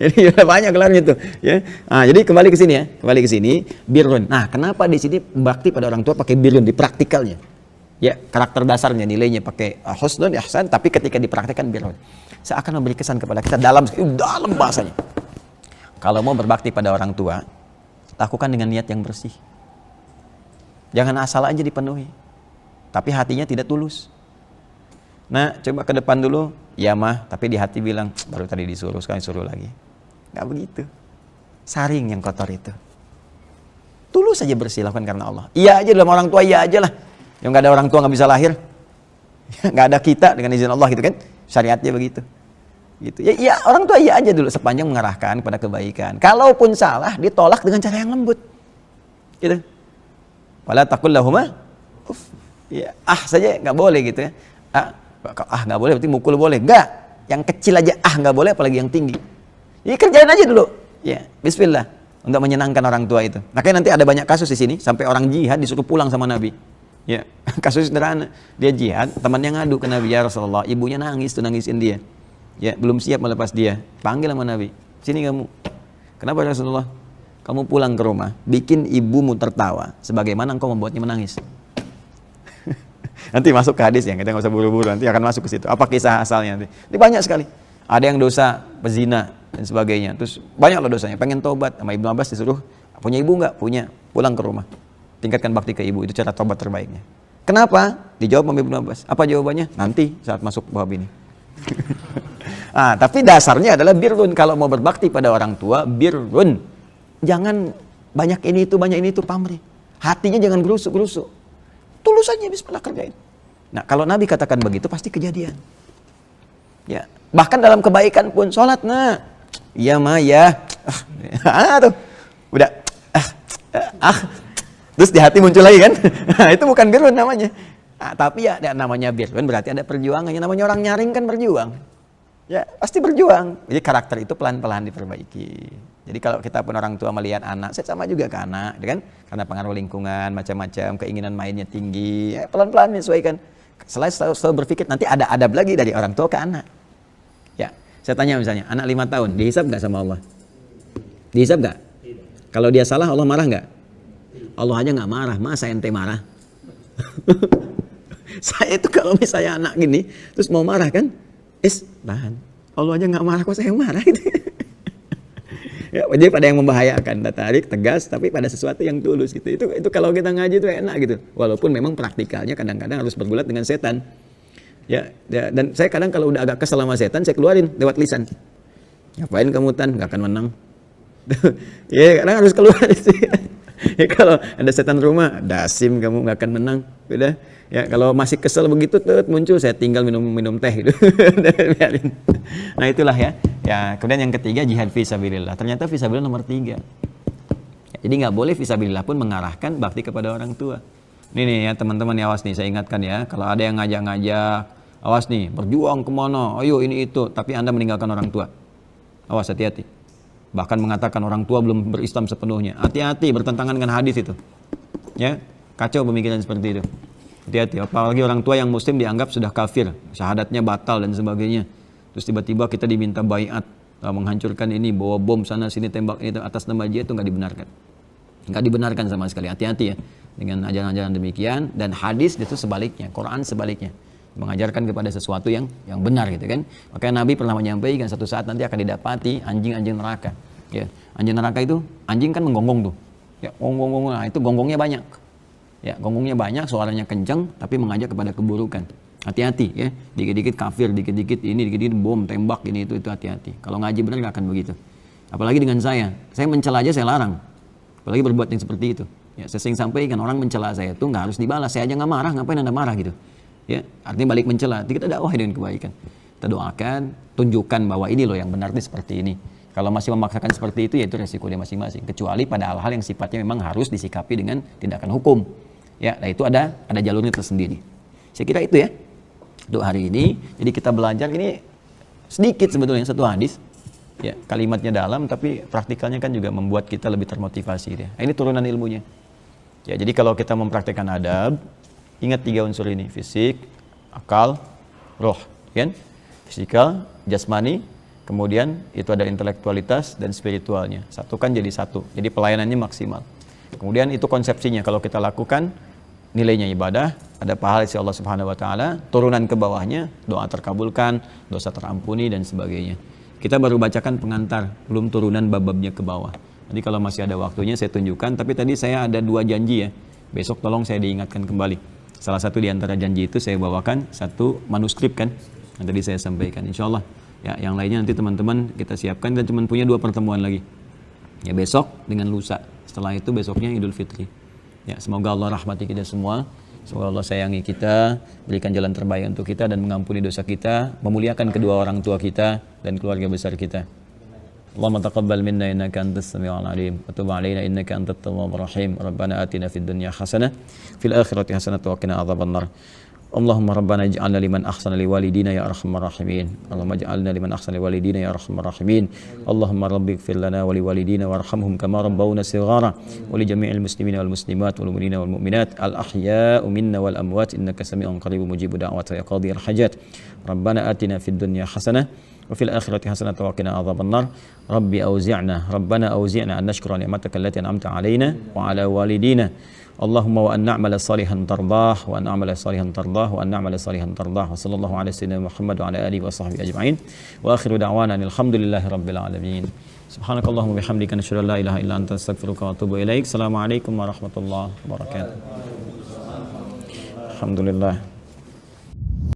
Jadi banyak gelarnya tuh, ya. Nah, jadi kembali ke sini, birrun. Nah, kenapa di sini bakti pada orang tua pakai birrun di praktikalnya? Ya, karakter dasarnya nilainya pakai husnun, ihsan, tapi ketika dipraktikkan birrun. Seakan memberi kesan kepada kita dalam bahasanya. Kalau mau berbakti pada orang tua, lakukan dengan niat yang bersih. Jangan asal aja dipenuhi, tapi hatinya tidak tulus. Nah, coba ke depan dulu, ya mah, tapi di hati bilang, baru tadi disuruh, sekarang suruh lagi. Gak begitu. Saring yang kotor itu. Tulus saja bersih, lakukan karena Allah. Iya aja dalam orang tua, iya aja lah. Yang gak ada orang tua gak bisa lahir. Gak ada kita dengan izin Allah gitu kan. Syariatnya begitu. Gitu. Ya, iya, orang tua iya aja dulu sepanjang mengarahkan pada kebaikan. Kalaupun salah, ditolak dengan cara yang lembut. Gitu. Wala taqul lahuma uff. Ya, saja nggak boleh gitu ya. Nggak boleh berarti mukul boleh. Nggak. Yang kecil aja nggak boleh, apalagi yang tinggi. Jadi kerjain aja dulu. Ya, bismillah untuk menyenangkan orang tua itu. Makanya nanti ada banyak kasus di sini sampai orang jihad disuruh pulang sama Nabi. Ya, kasus sederhana. Dia jihad, temannya ngadu ke Nabi, ya Rasulullah, ibunya nangis tuh, nangisin dia. Ya, belum siap melepas dia. Panggil sama Nabi. Sini kamu. Kenapa Rasulullah? Kamu pulang ke rumah, bikin ibumu tertawa sebagaimana engkau membuatnya menangis. Nanti masuk ke hadis ya, kita nggak usah buru-buru, nanti akan masuk ke situ. Apa kisah asalnya nanti? Ini banyak sekali. Ada yang dosa, pezina dan sebagainya. Terus banyak loh dosanya, pengen tobat. Sama Ibnu Abbas disuruh, punya ibu nggak? Punya. Pulang ke rumah. Tingkatkan bakti ke ibu, itu cara tobat terbaiknya. Kenapa? Dijawab sama Ibnu Abbas. Apa jawabannya? Nanti saat masuk bab ini. Tapi dasarnya adalah birrun. Kalau mau berbakti pada orang tua, birrun. Jangan banyak ini itu pamrih. Hatinya jangan gerusuk-gerusuk. Tulus aja, bismillah kerjain. Nah, kalau Nabi katakan begitu pasti kejadian. Ya, bahkan dalam kebaikan pun sholat, iya mah ya. Tuh. Udah. Terus di hati muncul lagi kan? Itu bukan birrun namanya. Tapi ya namanya birrun berarti ada perjuangannya. Namanya orang nyaring kan berjuang. Ya, pasti berjuang. Jadi karakter itu pelan-pelan diperbaiki. Jadi kalau kita pun orang tua melihat anak, saya sama juga ke anak, kan? Karena pengaruh lingkungan, macam-macam, keinginan mainnya tinggi, ya, pelan-pelan menyesuaikan. Selalu berpikir nanti ada adab lagi dari orang tua ke anak. Ya, saya tanya misalnya, anak 5 tahun, dihisab nggak sama Allah? Dihisab nggak? Kalau dia salah, Allah marah nggak? Allah aja nggak marah, masa ente marah? Saya itu kalau misalnya anak gini, terus mau marah kan? Tahan. Allah aja nggak marah, kok saya yang marah gitu. Ya, jadi pada yang membahayakan, tarik tegas, tapi pada sesuatu yang tulus gitu. Itu kalau kita ngaji itu enak gitu. Walaupun memang praktikalnya kadang-kadang harus bergulat dengan setan. Ya, dan saya kadang kalau udah agak kesel sama setan, saya keluarin lewat lisan. Ngapain kamu Tan? Nggak akan menang. Ya, kadang harus keluar sih. Ya, kalau ada setan rumah, dasim kamu nggak akan menang. Udah. Ya, kalau masih kesel begitu muncul, saya tinggal minum teh gitu. Nah, itulah ya. Ya, kemudian yang ketiga jihad fisabilillah. Ternyata fisabilillah nomor 3. Ya, jadi nggak boleh fisabilillah pun mengarahkan bakti kepada orang tua. Ini nih ya teman-teman, ya awas nih, saya ingatkan ya, kalau ada yang ngajak-ngajak, awas nih, berjuang kemana, ayo ini itu, tapi Anda meninggalkan orang tua. Awas, hati-hati. Bahkan mengatakan orang tua belum berislam sepenuhnya. Hati-hati, bertentangan dengan hadis itu. Ya, kacau pemikiran seperti itu. Hati-hati, apalagi orang tua yang muslim dianggap sudah kafir, syahadatnya batal dan sebagainya. Terus tiba-tiba kita diminta baiat, menghancurkan ini, bawa bom sana sini, tembak ini atas nama dia, itu nggak dibenarkan. Nggak dibenarkan sama sekali. Hati-hati ya dengan ajaran-ajaran demikian. Dan hadis itu sebaliknya, Quran sebaliknya, mengajarkan kepada sesuatu yang benar gitu kan. Makanya Nabi pernah menyampaikan satu saat nanti akan didapati anjing-anjing neraka. Ya, anjing neraka itu, anjing kan menggonggong tuh. Ya, gonggong, nah itu gonggongnya banyak. Ya, gonggongnya banyak, suaranya kencang, tapi mengajak kepada keburukan. Hati-hati ya, dikit-dikit kafir, dikit-dikit ini, dikit-dikit bom, tembak ini itu hati-hati. Kalau ngaji benar nggak akan begitu. Apalagi dengan saya mencela aja saya larang. Apalagi berbuat yang seperti itu. Ya, saya sering sampaikan orang mencela saya itu nggak harus dibalas. Saya aja nggak marah, ngapain Anda marah gitu? Ya, artinya balik mencela. Kita dakwah dengan kebaikan. Kita doakan, tunjukkan bahwa ini loh yang benar nih seperti ini. Kalau masih memaksakan seperti itu, ya itu resiko dia masing-masing. Kecuali pada hal-hal yang sifatnya memang harus disikapi dengan tindakan hukum. Ya, nah itu ada jalurnya tersendiri. Saya kira itu ya untuk hari ini. Jadi kita belajar ini sedikit sebetulnya satu hadis. Ya, kalimatnya dalam tapi praktikalnya kan juga membuat kita lebih termotivasi ya. Nah, ini turunan ilmunya. Ya, jadi kalau kita mempraktikkan adab, ingat 3 unsur ini, fisik, akal, roh, kan? Fisikal, jasmani, kemudian itu ada intelektualitas dan spiritualnya. Satukan jadi satu. Jadi pelayanannya maksimal. Kemudian itu konsepsinya, kalau kita lakukan nilainya ibadah, ada pahala dari Allah Subhanahu wa taala, turunan ke bawahnya doa terkabulkan, dosa terampuni dan sebagainya. Kita baru bacakan pengantar, belum turunan bab-babnya ke bawah. Jadi kalau masih ada waktunya saya tunjukkan, tapi tadi saya ada 2 janji ya. Besok tolong saya diingatkan kembali. Salah satu di antara janji itu saya bawakan satu manuskrip kan, yang tadi saya sampaikan. Insyaallah ya, yang lainnya nanti teman-teman kita siapkan, dan cuma punya 2 pertemuan lagi. Ya, besok dengan lusa. Setelah itu besoknya Idul Fitri. Ya, semoga Allah rahmati kita semua. Semoga Allah sayangi kita, berikan jalan terbaik untuk kita dan mengampuni dosa kita, memuliakan kedua orang tua kita dan keluarga besar kita. Allahumma taqabbal minna innaka antas samiul alim wa tub alaina innaka antat tawwabur rahim. Rabbana atina fid dunya hasanah fil akhirati hasanah wa qina adzabannar. Allahumma rabbana ij'alna liman ahsana liwalidina ya arhamar rahimin. Allahumma ij'alna liman ahsana liwalidina ya arhamar rahimin. Allahumma rabbighfir lana wa liwalidina warhamhum kama rabbawna shighara wa li jami'il muslimina wal muslimat wal mu'minina wal mu'minat al ahya'u minna wal amwat innaka sami'un qaribun mujibud da'wati ya qadhiyal hajat. Rabbana atina fid dunya hasanah wa fil akhirati hasanah wa qina adzabannar. Rabbi auzi'na rabbana auzi'na an nashkura ni'mataka allati an'amta 'alaina wa 'ala walidina. Allahumma wa an na'mala salihan tardah wa an na'mala salihan tardah wa an na'mala salihan tardah wa sallallahu ala sayyidina Muhammad wa ala alihi wa sahbihi ajma'in wa akhiru da'wana alhamdulillahi rabbil alamin. Subhanakallahumma bihamdika nasyhadu an la ilaha illa anta astaghfiruka wa atubu ilaik. Assalamualaikum warahmatullahi wabarakatuh. Alhamdulillah.